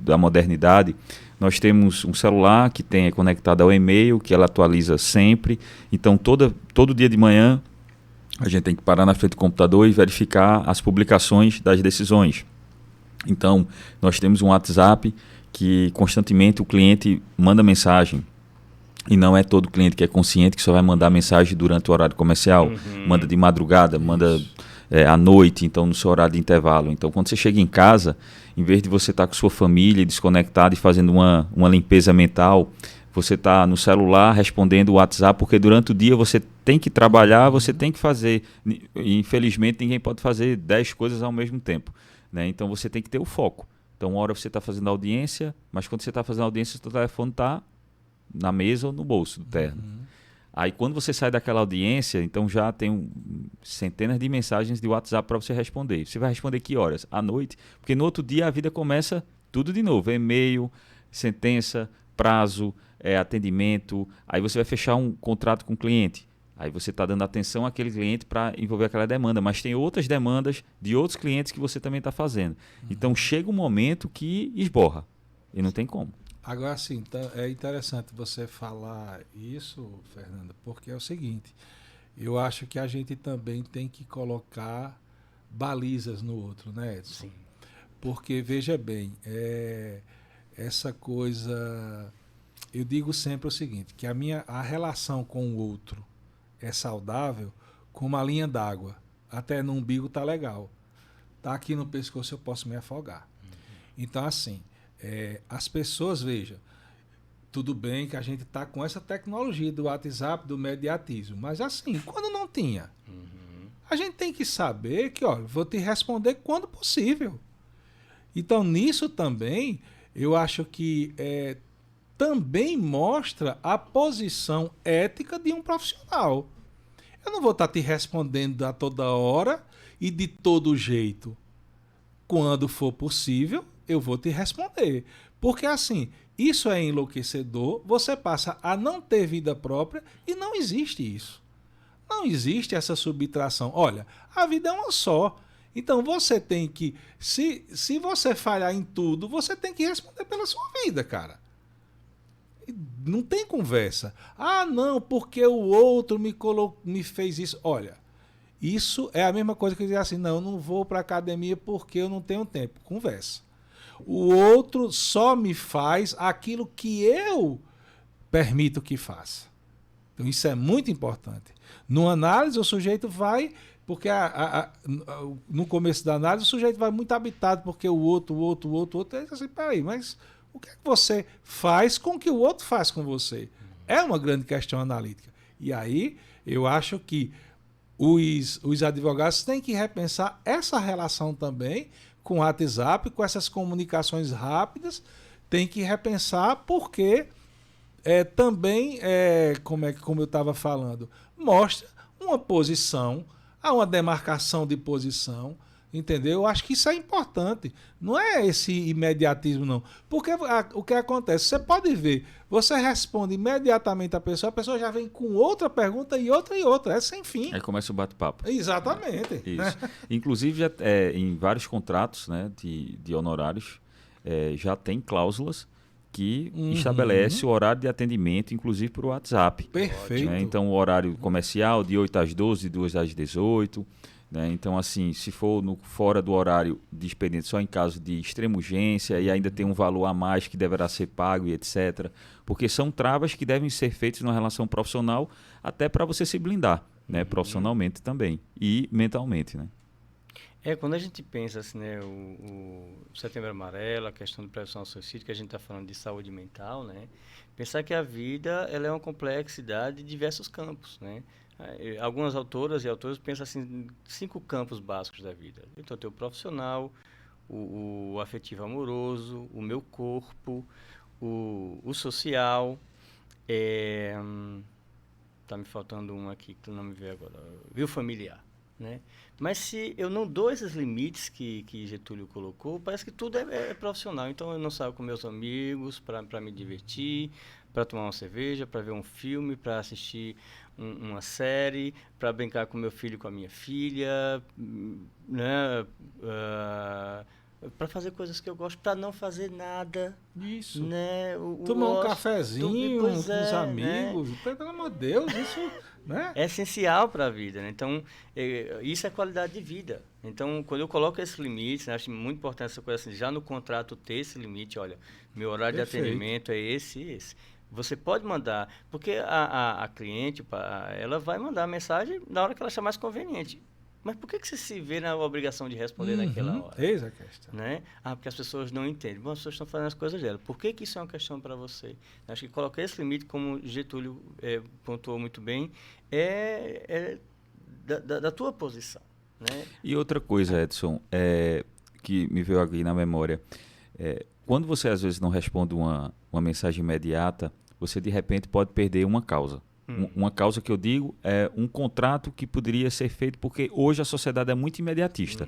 da modernidade, nós temos um celular que é conectado ao e-mail, que ela atualiza sempre, então todo dia de manhã a gente tem que parar na frente do computador e verificar as publicações das decisões. Então nós temos um WhatsApp que constantemente o cliente manda mensagem. E não é todo cliente que é consciente que só vai mandar mensagem durante o horário comercial. Manda de madrugada, manda à noite, então no seu horário de intervalo. Então quando você chega em casa, em vez de você estar com sua família desconectado e fazendo uma limpeza mental, você está no celular respondendo o WhatsApp, porque durante o dia você tem que trabalhar, você tem que fazer. Infelizmente, ninguém pode fazer 10 coisas ao mesmo tempo, né? Então, você tem que ter o foco. Então, uma hora você está fazendo audiência, mas quando você está fazendo audiência, o seu telefone está na mesa ou no bolso do terno. Aí, quando você sai daquela audiência, então já tem centenas de mensagens de WhatsApp para você responder. Você vai responder que horas? À noite? Porque no outro dia a vida começa tudo de novo. E-mail, sentença, prazo, atendimento. Aí você vai fechar um contrato com o cliente. Aí você está dando atenção àquele cliente para envolver aquela demanda. Mas tem outras demandas de outros clientes que você também está fazendo. Então, chega um momento que esborra. E não tem como. Agora sim, é interessante você falar isso, Fernando, porque é o seguinte, eu acho que a gente também tem que colocar balizas no outro, né, Edson? Sim. Porque, veja bem, essa coisa, eu digo sempre o seguinte, que a relação com o outro é saudável como a linha d'água, até no umbigo tá legal, tá aqui no pescoço eu posso me afogar. Então, assim, as pessoas, veja, tudo bem que a gente está com essa tecnologia do WhatsApp, do mediatismo, mas assim, quando não tinha, a gente tem que saber que, ó, vou te responder quando possível. Então, nisso também, eu acho que também mostra a posição ética de um profissional. Eu não vou estar te respondendo a toda hora e de todo jeito. Quando for possível, eu vou te responder. Porque assim, isso é enlouquecedor, você passa a não ter vida própria e não existe isso. Não existe essa subtração. Olha, a vida é uma só. Então você tem que, se você falhar em tudo, você tem que responder pela sua vida, cara. Não tem conversa. Ah, não, porque o outro me fez isso. Olha, isso é a mesma coisa que dizer assim, não, eu não vou para academia porque eu não tenho tempo. Conversa. O outro só me faz aquilo que eu permito que faça. Então isso é muito importante. No análise, o sujeito vai, porque no começo da análise, o sujeito vai muito habitado, porque o outro, ele diz assim, peraí, mas o que é que você faz com o que o outro faz com você? É uma grande questão analítica. E aí, eu acho que os advogados têm que repensar essa relação também com o WhatsApp, com essas comunicações rápidas, tem que repensar porque também, como eu estava falando, mostra uma posição, há uma demarcação de posição, entendeu? Eu acho que isso é importante. Não é esse imediatismo, não. Porque o que acontece? Você pode ver, você responde imediatamente a pessoa já vem com outra pergunta e outra. É sem fim. Aí começa o bate-papo. Exatamente. Isso. Inclusive, em vários contratos, né, de honorários, já tem cláusulas que estabelece o horário de atendimento, inclusive por WhatsApp. Perfeito. Né? Então, o horário comercial de 8 às 12, de 2 às 18. Né? Então, assim, se for fora do horário de expediente, só em caso de extrema urgência, e ainda tem um valor a mais que deverá ser pago e etc. Porque são travas que devem ser feitas numa relação profissional até para você se blindar, né? Profissionalmente também e mentalmente, né? Quando a gente pensa assim, né, o Setembro Amarelo, a questão de prevenção ao suicídio, que a gente está falando de saúde mental, né? Pensar que a vida ela é uma complexidade de diversos campos, né? Algumas autoras e autores pensam assim, 5 campos básicos da vida. Então, tem o profissional, o afetivo amoroso, o meu corpo, o social, tá me faltando um aqui que não me veio agora, o familiar. Né? Mas se eu não dou esses limites que Getúlio colocou, parece que tudo é profissional. Então eu não saio com meus amigos para me divertir, para tomar uma cerveja, para ver um filme, para assistir uma série, para brincar com meu filho e com a minha filha, né? Para fazer coisas que eu gosto, para não fazer nada. Isso. Né? Tomar um cafezinho com os amigos. Né? Pelo amor de Deus, isso... Né? É essencial para a vida, né? Então, isso é qualidade de vida. Então, quando eu coloco esse limite, né, acho muito importante essa coisa assim, já no contrato ter esse limite, olha, meu horário Perfeito. de atendimento é esse e esse. Você pode mandar, porque a cliente, ela vai mandar a mensagem na hora que ela achar mais conveniente. Mas por que você se vê na obrigação de responder naquela hora? Eis a questão. Né? Porque as pessoas não entendem. Bom, as pessoas estão fazendo as coisas delas. Por que isso é uma questão para você? Acho que colocar esse limite, como Getúlio pontuou muito bem, é da tua posição. Né? E outra coisa, Edson, que me veio aqui na memória, quando você às vezes não responde uma mensagem imediata, você de repente pode perder uma causa. Uma causa que eu digo é um contrato que poderia ser feito, porque hoje a sociedade é muito imediatista.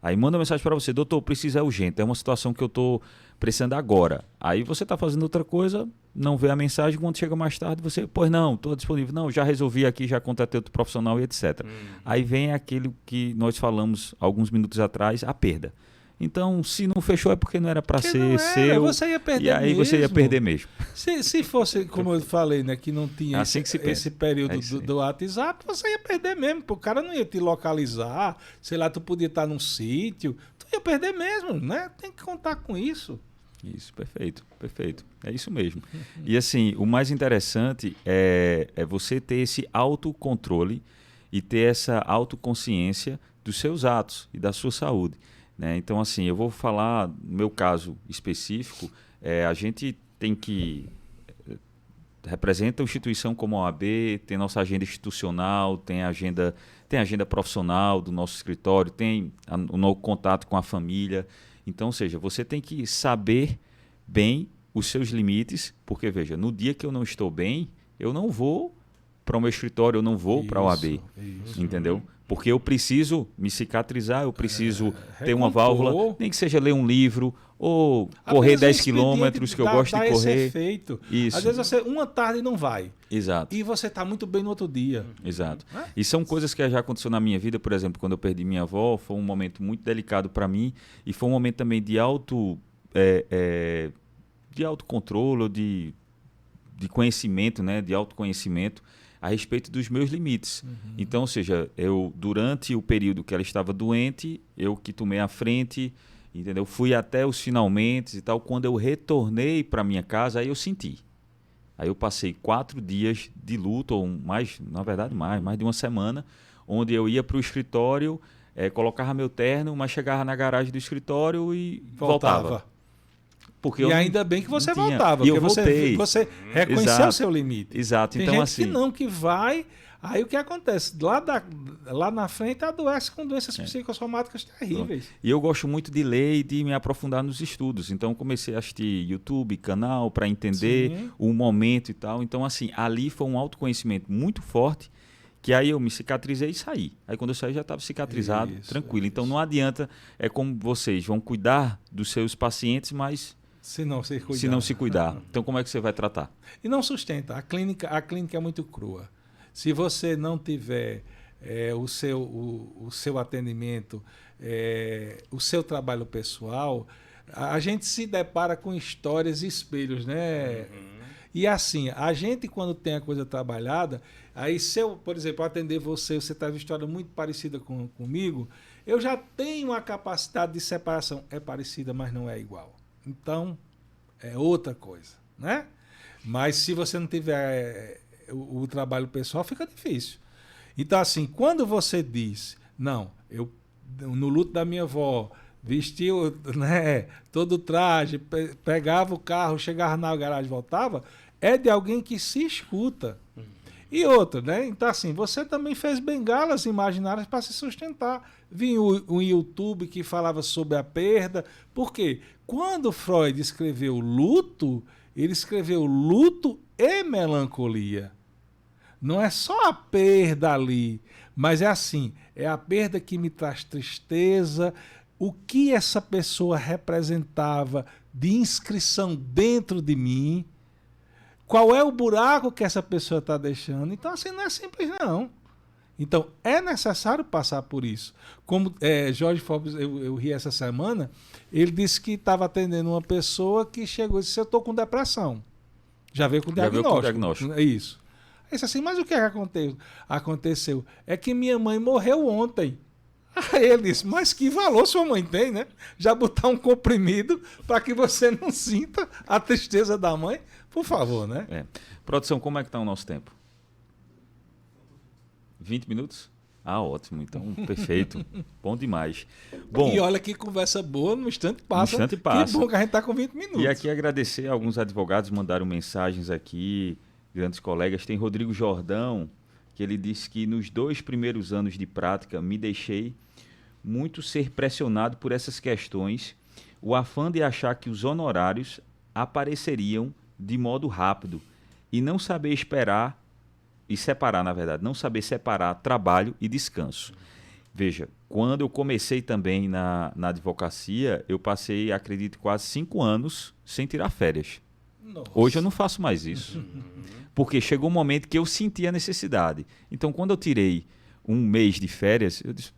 Aí manda uma mensagem para você: doutor, precisa, é urgente, é uma situação que eu estou precisando agora. Aí você está fazendo outra coisa, não vê a mensagem, quando chega mais tarde você, pois não, estou disponível, não, já resolvi aqui, já contratei outro profissional e etc. Aí vem aquilo que nós falamos alguns minutos atrás, a perda. Então, se não fechou é porque não era para ser seu. Você ia perder e aí mesmo. você ia perder mesmo. Se fosse, como eu falei, né, que não tinha assim que esse período do WhatsApp, você ia perder mesmo. O cara não ia te localizar. Sei lá, tu podia estar num sítio. Tu ia perder mesmo, né? Tem que contar com isso. Isso, perfeito, perfeito. É isso mesmo. E assim, o mais interessante é você ter esse autocontrole e ter essa autoconsciência dos seus atos e da sua saúde. Né? Então, assim, eu vou falar, no meu caso específico, a gente tem que representa a instituição como a OAB, tem nossa agenda institucional, tem a agenda profissional do nosso escritório, tem o novo contato com a família. Então, ou seja, você tem que saber bem os seus limites, porque, veja, no dia que eu não estou bem, eu não vou para o meu escritório, eu não vou para a OAB, entendeu? Porque eu preciso me cicatrizar, eu preciso ter uma válvula, nem que seja ler um livro ou correr 10 quilômetros, que eu gosto de correr. Esse efeito. Isso. Às vezes você uma tarde não vai. Exato. E você está muito bem no outro dia. Exato. E são coisas que já aconteceu na minha vida, por exemplo, quando eu perdi minha avó, foi um momento muito delicado para mim e foi um momento também de autocontrole, de conhecimento, né, de autoconhecimento a respeito dos meus limites. Então, ou seja, eu durante o período que ela estava doente, eu que tomei a frente, entendeu? Fui até os finalmente e tal. Quando eu retornei para minha casa, aí eu senti. Aí eu passei 4 dias de luto, ou mais, na verdade mais de uma semana, onde eu ia para o escritório, colocava meu terno, mas chegava na garagem do escritório e voltava. Porque e ainda bem que você voltava, e porque eu voltei. você reconheceu o seu limite. Exato. Tem então, gente assim, que não, que vai, aí o que acontece? Lá na frente adoece com doenças psicossomáticas terríveis. E eu gosto muito de ler e de me aprofundar nos estudos. Então, comecei a assistir YouTube, canal, para entender o momento e tal. Então, assim, ali foi um autoconhecimento muito forte, que aí eu me cicatrizei e saí. Aí quando eu saí já estava cicatrizado, tranquilo. Então, não adianta, é como vocês vão cuidar dos seus pacientes, mas se não se cuidar. Então, como é que você vai tratar? E não sustenta. A clínica é muito crua. Se você não tiver o seu atendimento, o seu trabalho pessoal, a gente se depara com histórias e espelhos, né? E assim, a gente quando tem a coisa trabalhada, aí se eu, por exemplo, atender você traz uma história muito parecida comigo, eu já tenho uma capacidade de separação. É parecida, mas não é igual. Então, é outra coisa, né? Mas se você não tiver o trabalho pessoal, fica difícil. Então, assim, quando você diz, não, eu no luto da minha avó, vestiu, né, todo o traje, pegava o carro, chegava na garagem, voltava, é de alguém que se escuta. E outra, né? Então, assim, você também fez bengalas imaginárias para se sustentar. Vinha um YouTube que falava sobre a perda. Por quê? Quando Freud escreveu luto, ele escreveu luto e melancolia. Não é só a perda ali, mas é assim, é a perda que me traz tristeza, o que essa pessoa representava de inscrição dentro de mim, qual é o buraco que essa pessoa está deixando. Então, assim, não é simples, não. Então, é necessário passar por isso. Como Jorge Forbes, eu ri essa semana, ele disse que estava atendendo uma pessoa que chegou e disse, eu estou com depressão. Já veio com diagnóstico. É isso. Aí disse assim, mas o que é que aconteceu? É que minha mãe morreu ontem. Aí ele disse, mas que valor sua mãe tem, né? Já botar um comprimido para que você não sinta a tristeza da mãe, por favor, né? Produção, como é que está o nosso tempo? 20 minutos? Ah, ótimo. Então, perfeito. Bom demais. Bom, E olha que conversa boa, no instante passa. No instante passa. Que bom que a gente está com 20 minutos. e aqui agradecer a alguns advogados, mandaram mensagens aqui, grandes colegas. Tem Rodrigo Jordão, que ele disse que nos 2 primeiros anos de prática me deixei muito ser pressionado por essas questões, o afã de achar que os honorários apareceriam de modo rápido e não saber esperar e separar, na verdade, não saber separar trabalho e descanso. Veja, quando eu comecei também na advocacia, eu passei, acredito, quase 5 anos sem tirar férias. Nossa. Hoje eu não faço mais isso, porque chegou um momento que eu senti a necessidade. Então, quando eu tirei um mês de férias, eu disse,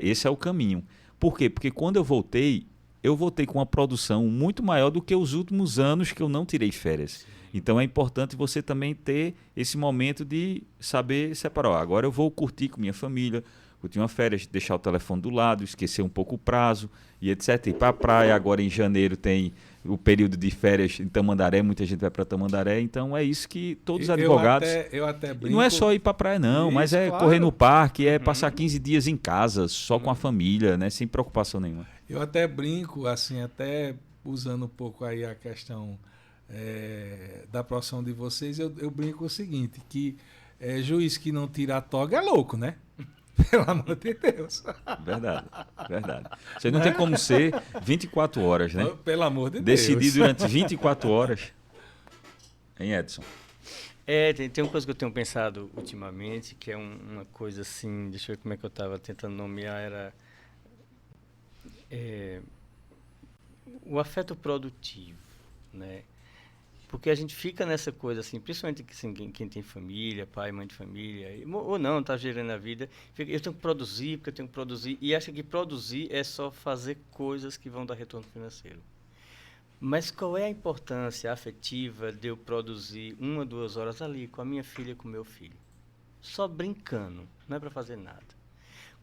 esse é o caminho. Por quê? Porque quando eu voltei com uma produção muito maior do que os últimos anos que eu não tirei férias. Então é importante você também ter esse momento de saber separar. Agora eu vou curtir com minha família, curtir uma férias, deixar o telefone do lado, esquecer um pouco o prazo e etc. Ir para a praia, agora em janeiro tem o período de férias em Tamandaré, muita gente vai para Tamandaré, então é isso que todos os advogados... Eu até brinco... E não é só ir para a praia não, Isso, mas é claro. correr no parque, é passar 15 dias em casa, só com a família, né, sem preocupação nenhuma. Eu até brinco, assim, até usando um pouco aí a questão da profissão de vocês, eu brinco o seguinte, que juiz que não tira a toga é louco, né? Pelo amor de Deus. Verdade, verdade. Você não tem como ser 24 horas, né? Pelo amor de Decidir Deus. durante 24 horas. Hein, Edson? Tem uma coisa que eu tenho pensado ultimamente, que é uma coisa assim, deixa eu ver como é que eu estava tentando nomear, era o afeto produtivo, né? Porque a gente fica nessa coisa assim, principalmente assim, quem tem família, pai, mãe de família, ou não, está gerando a vida, eu tenho que produzir, porque eu tenho que produzir, e acha que produzir é só fazer coisas que vão dar retorno financeiro. Mas qual é a importância afetiva de eu produzir 1 ou 2 horas ali com a minha filha e com o meu filho? Só brincando, não é para fazer nada.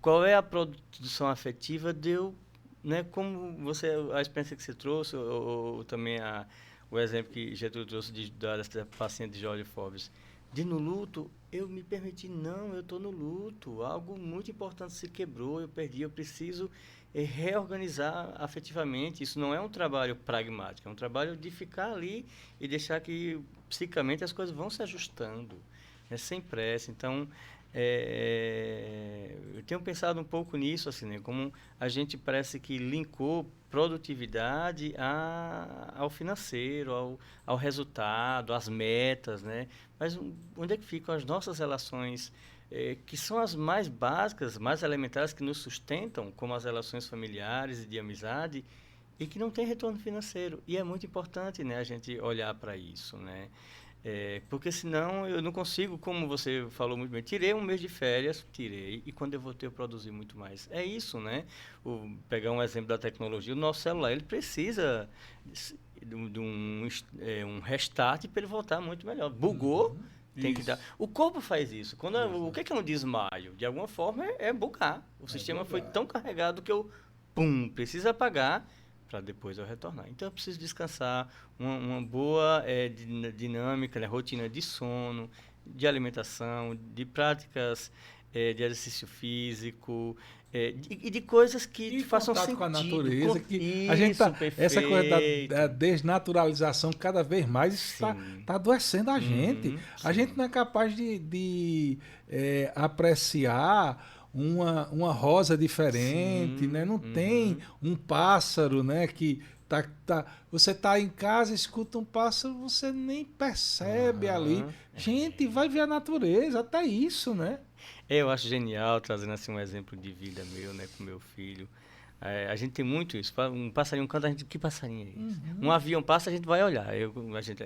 Qual é a produção afetiva de eu, né, como a experiência que você trouxe, ou também o exemplo que Getúlio trouxe dessa paciente de Jorge Forbes, de no luto, eu me permiti, não, eu estou no luto, algo muito importante se quebrou, eu perdi, eu preciso reorganizar afetivamente. Isso não é um trabalho pragmático, é um trabalho de ficar ali e deixar que psicamente as coisas vão se ajustando, né, sem pressa. Então, eu tenho pensado um pouco nisso, assim, né, como a gente parece que linkou produtividade ao financeiro, ao resultado, às metas, né? Mas onde é que ficam as nossas relações, que são as mais básicas, mais elementares, que nos sustentam, como as relações familiares e de amizade, e que não tem retorno financeiro? E é muito importante, né, a gente olhar para isso, né? Porque senão eu não consigo, como você falou muito bem, tirei um mês de férias, e quando eu voltei eu produzi muito mais. É isso, né? Pegar um exemplo da tecnologia, o nosso celular, ele precisa de um restart para ele voltar muito melhor. Bugou, tem que dar. O corpo faz isso. O que é um desmaio? De alguma forma é bugar. O sistema foi tão carregado que precisa apagar, para depois eu retornar. Então eu preciso descansar, uma boa dinâmica, né, rotina de sono, de alimentação, de práticas de exercício físico, e de coisas que façam sentido. Com a natureza, que a gente essa coisa da desnaturalização cada vez mais está adoecendo a gente. A gente não é capaz de apreciar uma rosa diferente, né? Não tem um pássaro, né? Que você tá em casa, escuta um pássaro, você nem percebe ali. Gente, vai ver a natureza, até isso, né? Eu acho genial, trazendo assim um exemplo de vida meu, né, com meu filho. A gente tem muito isso. Um passarinho canta, que passarinho é esse? Um avião passa, a gente vai olhar. A gente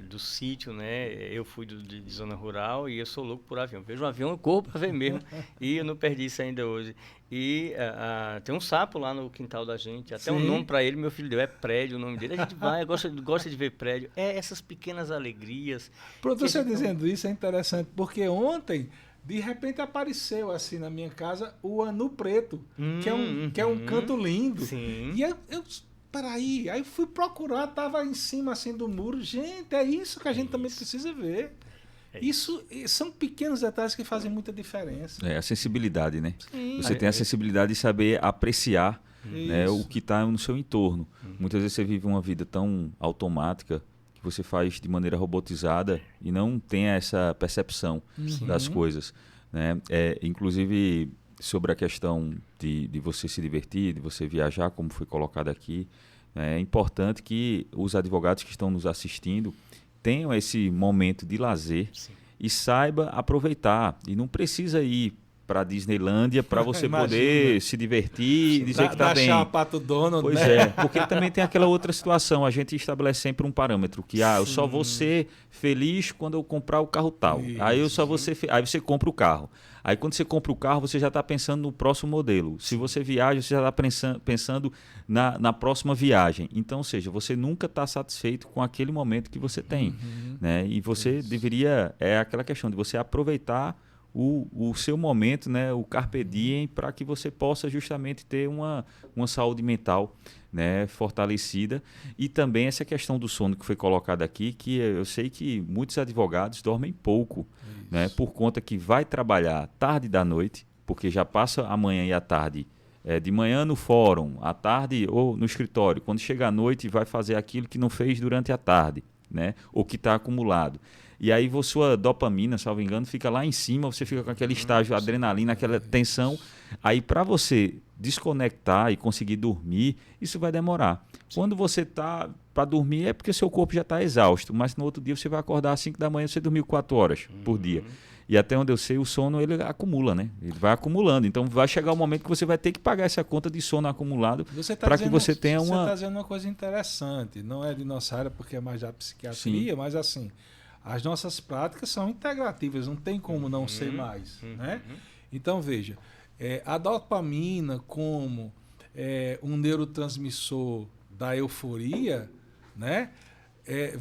do sítio, né? Eu fui de zona rural e eu sou louco por avião. Vejo um avião, eu corro para ver mesmo. E eu não perdi isso ainda hoje. E tem um sapo lá no quintal da gente. Até um nome para ele, meu filho deu, é Prédio o nome dele. A gente vai, gosta de ver prédio. Essas pequenas alegrias. Pronto, você dizendo isso é interessante, porque ontem, de repente, apareceu assim na minha casa o anu preto, que é um canto lindo. Sim. E eu peraí, aí fui procurar, tava em cima assim do muro. Gente, é isso que a gente também precisa ver. Isso são pequenos detalhes que fazem muita diferença. A sensibilidade, né? Sim. Você tem a sensibilidade de saber apreciar, né, o que está no seu entorno. Muitas vezes você vive uma vida tão automática que você faz de maneira robotizada e não tem essa percepção das coisas, né? Inclusive, sobre a questão de você se divertir, de você viajar, como foi colocado aqui, é importante que os advogados que estão nos assistindo tenham esse momento de lazer e saiba aproveitar. E não precisa ir para a Disneylândia para você poder se divertir e dizer que está bem. Achar o Pato Donald, pois né? Porque também tem aquela outra situação. A gente estabelece sempre um parâmetro, que eu só vou ser feliz quando eu comprar o carro tal. Isso. Aí eu só vou ser aí você compra o carro. Aí quando você compra o carro, você já está pensando no próximo modelo. Se você viaja, você já está pensando na próxima viagem. Então, ou seja, você nunca está satisfeito com aquele momento que você tem. Né? E você deveria... É aquela questão de você aproveitar o seu momento, né, o carpe diem, para que você possa justamente ter uma saúde mental, né, fortalecida. E também essa questão do sono que foi colocada aqui, que eu sei que muitos advogados dormem pouco, né, por conta que vai trabalhar tarde da noite, porque já passa a manhã e a tarde, de manhã no fórum, à tarde ou no escritório. Quando chega à noite, vai fazer aquilo que não fez durante a tarde, né, ou que está acumulado. E aí sua dopamina, salvo engano, fica lá em cima, você fica com aquele estágio adrenalina, aquela tensão. Aí para você desconectar e conseguir dormir, isso vai demorar. Quando você está para dormir é porque seu corpo já está exausto, mas no outro dia você vai acordar às 5 da manhã, você dormiu 4 horas por dia. E até onde eu sei, o sono ele acumula, né? Ele vai acumulando. Então vai chegar o momento que você vai ter que pagar essa conta de sono acumulado para que você tenha uma... Você está dizendo uma coisa interessante. Não é de nossa área porque é mais da psiquiatria, mas assim, as nossas práticas são integrativas, não tem como não ser mais. Né? Então veja, a dopamina como um neurotransmissor da euforia, né?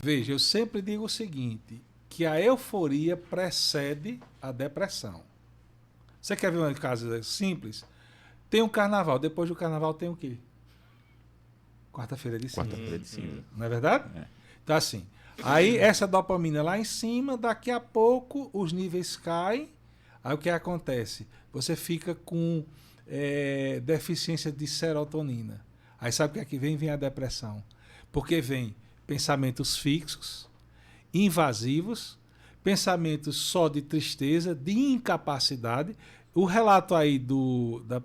Veja, eu sempre digo o seguinte, que a euforia precede a depressão. Você quer ver um caso simples? Tem um carnaval, depois do carnaval tem o quê? Quarta-feira de cinza. Quarta-feira de cinza. Não é verdade? Então assim, aí essa dopamina lá em cima, daqui a pouco os níveis caem, aí o que acontece? Você fica com deficiência de serotonina. Aí sabe o que é que vem? Vem a depressão. Porque vem pensamentos fixos, invasivos, pensamentos só de tristeza, de incapacidade. O relato aí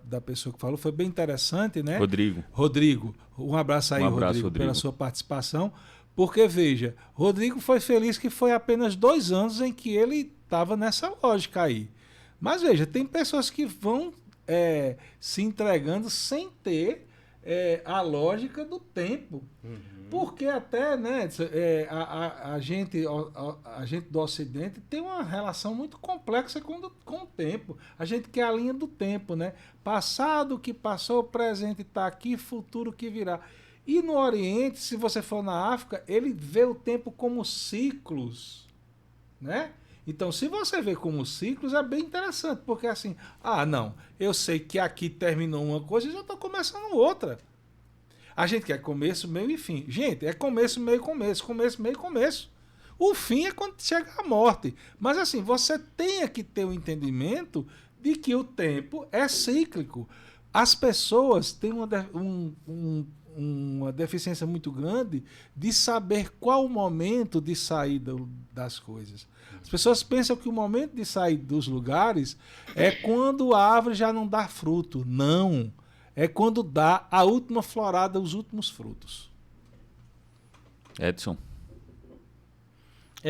da pessoa que falou foi bem interessante, né? Rodrigo, um abraço aí, Rodrigo, pela sua participação. Porque, veja, Rodrigo foi feliz que foi apenas 2 anos em que ele estava nessa lógica aí. Mas, veja, tem pessoas que vão se entregando sem ter a lógica do tempo. Porque até, né, a gente do Ocidente tem uma relação muito complexa com o tempo. A gente quer a linha do tempo, né? Passado que passou, presente está aqui, futuro que virá. E no Oriente, se você for na África, ele vê o tempo como ciclos, né? Então, se você vê como ciclos, é bem interessante, porque assim, não, eu sei que aqui terminou uma coisa e já estou começando outra. A gente quer começo, meio e fim. Gente, é começo, meio, começo. Começo, meio, começo. O fim é quando chega a morte. Mas assim, você tem que ter o entendimento de que o tempo é cíclico. As pessoas têm uma deficiência muito grande de saber qual o momento de sair das coisas. As pessoas pensam que o momento de sair dos lugares é quando a árvore já não dá fruto. Não. É quando dá a última florada, os últimos frutos. Edson.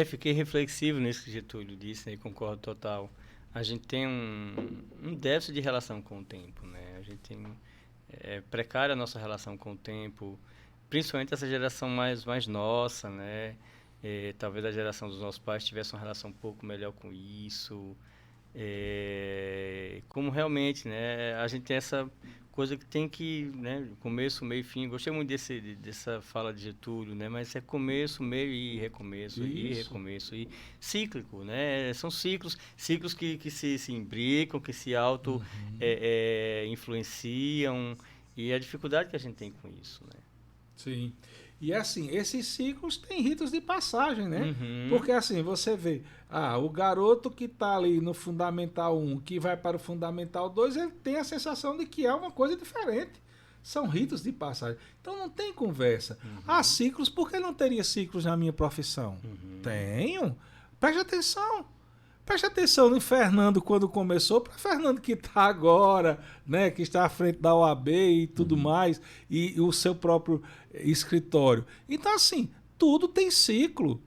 Fiquei reflexivo nisso que Getúlio disse, né, e concordo total. A gente tem um déficit de relação com o tempo, né? A gente tem precária a nossa relação com o tempo, principalmente essa geração mais nossa, né? Talvez a geração dos nossos pais tivesse uma relação um pouco melhor com isso. Como realmente, né? A gente tem essa coisa que tem que, né, começo, meio e fim. Gostei muito dessa fala de Getúlio, né? Mas é começo, meio e recomeço. Isso. E recomeço. E cíclico, né? São ciclos que se imbricam, que se influenciam, e a dificuldade que a gente tem com isso, né? Sim. E assim, esses ciclos têm ritos de passagem, né? Porque assim, você vê, o garoto que está ali no Fundamental 1, que vai para o Fundamental 2, ele tem a sensação de que é uma coisa diferente. São ritos de passagem. Então não tem conversa. Há ciclos, por que não teria ciclos na minha profissão? Tenho. Preste atenção. Preste atenção no Fernando quando começou, para Fernando que está agora, né, que está à frente da OAB e tudo mais, e o seu próprio escritório. Então, assim, tudo tem ciclo,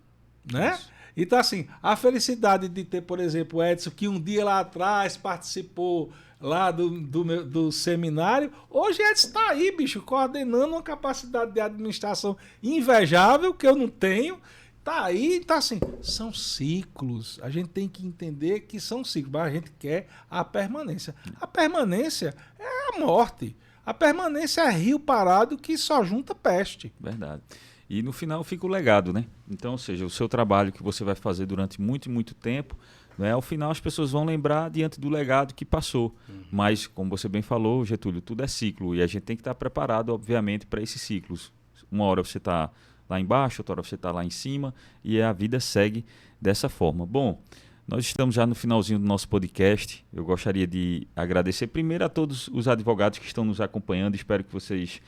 né? Isso. Então, assim, a felicidade de ter, por exemplo, o Edson, que um dia lá atrás participou lá do seminário, hoje Edson está aí, bicho, coordenando uma capacidade de administração invejável, que eu não tenho. Tá aí, tá assim, são ciclos. A gente tem que entender que são ciclos, mas a gente quer a permanência. A permanência é a morte. A permanência é rio parado que só junta peste. Verdade. E no final fica o legado, né? Então, ou seja, o seu trabalho que você vai fazer durante muito e muito tempo, né? Ao final as pessoas vão lembrar diante do legado que passou. Mas, como você bem falou, Getúlio, tudo é ciclo e a gente tem que estar preparado, obviamente, para esses ciclos. Uma hora você está lá embaixo, outra hora você está lá em cima e a vida segue dessa forma. Bom, nós estamos já no finalzinho do nosso podcast. Eu gostaria de agradecer primeiro a todos os advogados que estão nos acompanhando. Espero que vocês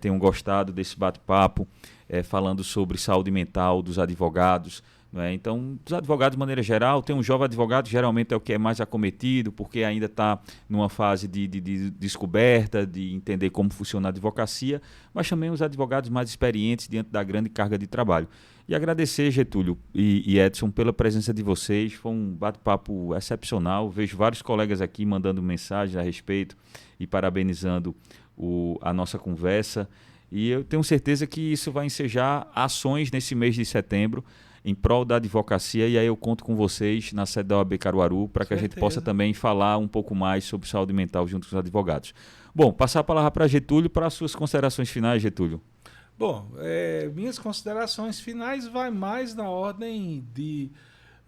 tenham gostado desse bate-papo falando sobre saúde mental dos advogados. Né? Então, dos advogados de maneira geral, tem um jovem advogado, geralmente é o que é mais acometido, porque ainda está numa fase de descoberta, de entender como funciona a advocacia, mas também os advogados mais experientes diante da grande carga de trabalho. E agradecer, Getúlio e Edson, pela presença de vocês, foi um bate-papo excepcional, vejo vários colegas aqui mandando mensagens a respeito e parabenizando a nossa conversa, e eu tenho certeza que isso vai ensejar ações nesse mês de setembro, em prol da advocacia, e aí eu conto com vocês na sede da OAB Caruaru para que a gente possa também falar um pouco mais sobre saúde mental junto com os advogados. Bom, passar a palavra para Getúlio para as suas considerações finais, Getúlio. Bom, minhas considerações finais vai mais na ordem de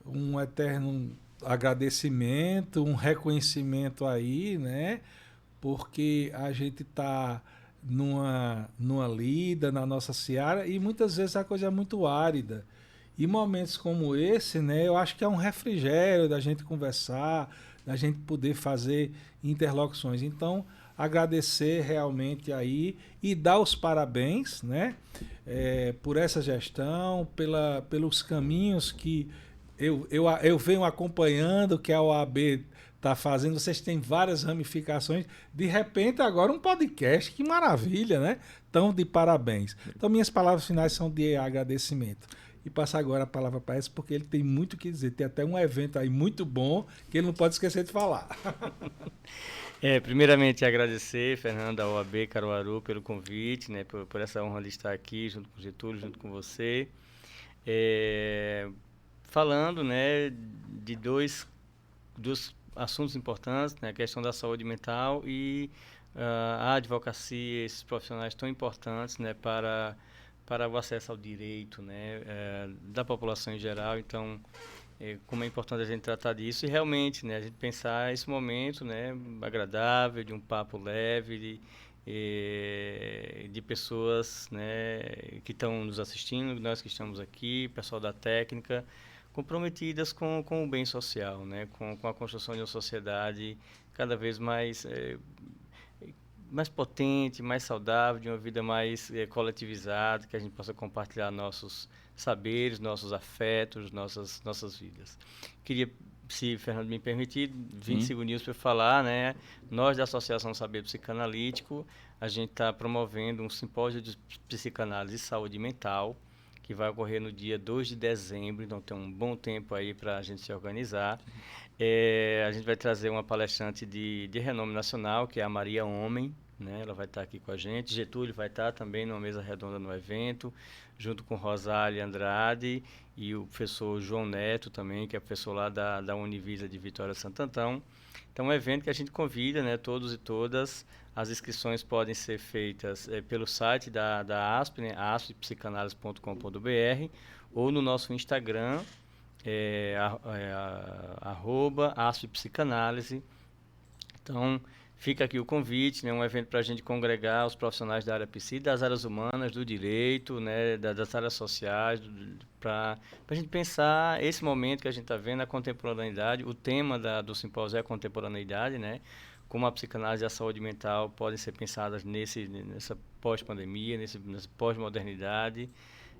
um eterno agradecimento, um reconhecimento aí, né? Porque a gente está numa lida na nossa seara e muitas vezes a coisa é muito árida. E momentos como esse, né, eu acho que é um refrigério da gente conversar, da gente poder fazer interlocuções. Então, agradecer realmente aí e dar os parabéns, né, por essa gestão, pelos caminhos que eu venho acompanhando, que a OAB está fazendo. Vocês têm várias ramificações. De repente, agora um podcast, que maravilha, né? Então, de parabéns. Então, minhas palavras finais são de agradecimento. E passar agora a palavra para esse, porque ele tem muito o que dizer. Tem até um evento aí muito bom que ele não pode esquecer de falar. Primeiramente, agradecer, Fernando, ao OAB Caruaru, pelo convite, né, por essa honra de estar aqui, junto com o Getúlio, junto com você. Falando, né, de dois assuntos importantes, né, a questão da saúde mental e a advocacia, esses profissionais tão importantes, né, para o acesso ao direito, né, da população em geral. Então, como é importante a gente tratar disso e realmente, né, a gente pensar esse momento, né, agradável, de um papo leve, de pessoas, né, que estão nos assistindo, nós que estamos aqui, pessoal da técnica, comprometidas com o bem social, né, com a construção de uma sociedade cada vez mais potente, mais saudável, de uma vida mais coletivizada, que a gente possa compartilhar nossos saberes, nossos afetos, nossas vidas. Queria, se Fernando me permitir, 20 segundinhos para falar, né? Nós da Associação Saber Psicanalítico, a gente está promovendo um simpósio de psicanálise e saúde mental, que vai ocorrer no dia 2 de dezembro, então tem um bom tempo aí para a gente se organizar. A gente vai trazer uma palestrante de renome nacional, que é a Maria Homem, né? Ela vai estar aqui com a gente. Getúlio vai estar também numa mesa redonda no evento, junto com Rosália Andrade e o professor João Neto também, que é professor lá da Univisa de Vitória Santo Antão. Então, é um evento que a gente convida, né, todos e todas. As inscrições podem ser feitas pelo site da ASP, né, asppsicanalise.com.br, ou no nosso Instagram, @asppsicanalise. Então, fica aqui o convite, né? Um evento para a gente congregar os profissionais da área psi, das áreas humanas, do direito, né? Das áreas sociais, para a gente pensar esse momento que a gente está vendo, a contemporaneidade. O tema do simpósio é a contemporaneidade, né? Como a psicanálise e a saúde mental podem ser pensadas nessa pós-pandemia, nessa pós-modernidade.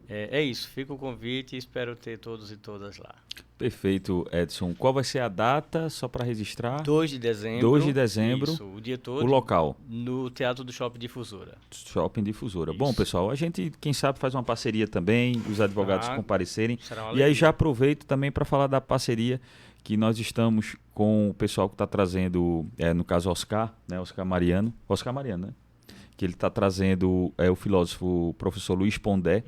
É isso, fica o convite e espero ter todos e todas lá. Perfeito, Edson. Qual vai ser a data, só para registrar? 2 de dezembro. 2 de dezembro. Isso, o dia todo. O local? No Teatro do Shopping Difusora. Shopping Difusora. Isso. Bom, pessoal, a gente, quem sabe, faz uma parceria também, os advogados comparecerem. Será uma E aí alegria. já aproveito também para falar da parceria que nós estamos com o pessoal que está trazendo, no caso Oscar, né? Oscar Mariano, né? Que ele está trazendo o filósofo professor Luiz Pondé,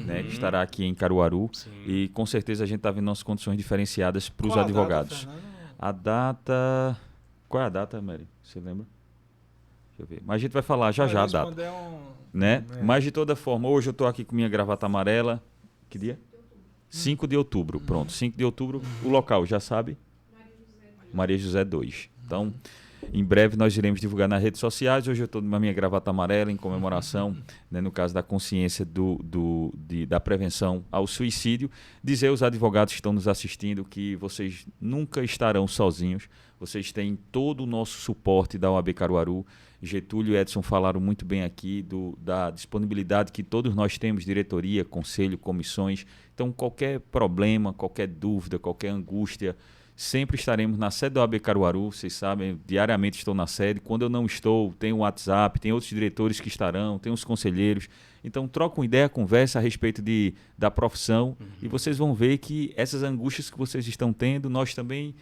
né, que estará aqui em Caruaru. Sim. E com certeza a gente está vendo nossas condições diferenciadas para os Qual a advogados. data, Fernando? A data... Qual é a data, Mary? Você lembra? Deixa eu ver. Mas a gente vai falar já a data. Responder um... Né? É. Mas de toda forma, hoje eu estou aqui com minha gravata amarela. Que dia? 5 de outubro. Pronto, 5 de outubro. O local, já sabe? Maria José 2. Então, em breve nós iremos divulgar nas redes sociais. Hoje eu estou com a minha gravata amarela em comemoração, né, no caso da consciência da prevenção ao suicídio. Dizer aos advogados que estão nos assistindo que vocês nunca estarão sozinhos. Vocês têm todo o nosso suporte da OAB Caruaru. Getúlio e Edson falaram muito bem aqui da disponibilidade que todos nós temos, diretoria, conselho, comissões. Então, qualquer problema, qualquer dúvida, qualquer angústia, sempre estaremos na sede da OAB Caruaru. Vocês sabem, diariamente estou na sede. Quando eu não estou, tem o WhatsApp, tem outros diretores que estarão, tem os conselheiros. Então, trocam ideia, conversa a respeito da profissão e vocês vão ver que essas angústias que vocês estão tendo, nós também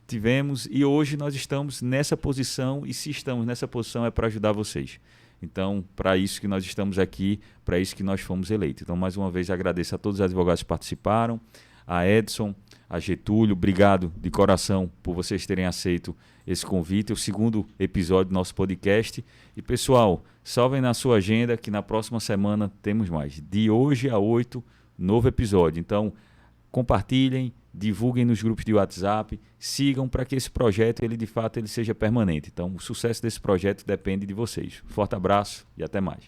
tivemos, e hoje nós estamos nessa posição, e se estamos nessa posição é para ajudar vocês. Então, para isso que nós estamos aqui, para isso que nós fomos eleitos. Então, mais uma vez, agradeço a todos os advogados que participaram, a Edson, a Getúlio, obrigado de coração por vocês terem aceito esse convite, o segundo episódio do nosso podcast. E, pessoal, salvem na sua agenda que na próxima semana temos mais. De hoje a 8, novo episódio. Então, compartilhem, divulguem nos grupos de WhatsApp, sigam para que esse projeto, ele de fato, ele seja permanente. Então, o sucesso desse projeto depende de vocês. Forte abraço e até mais.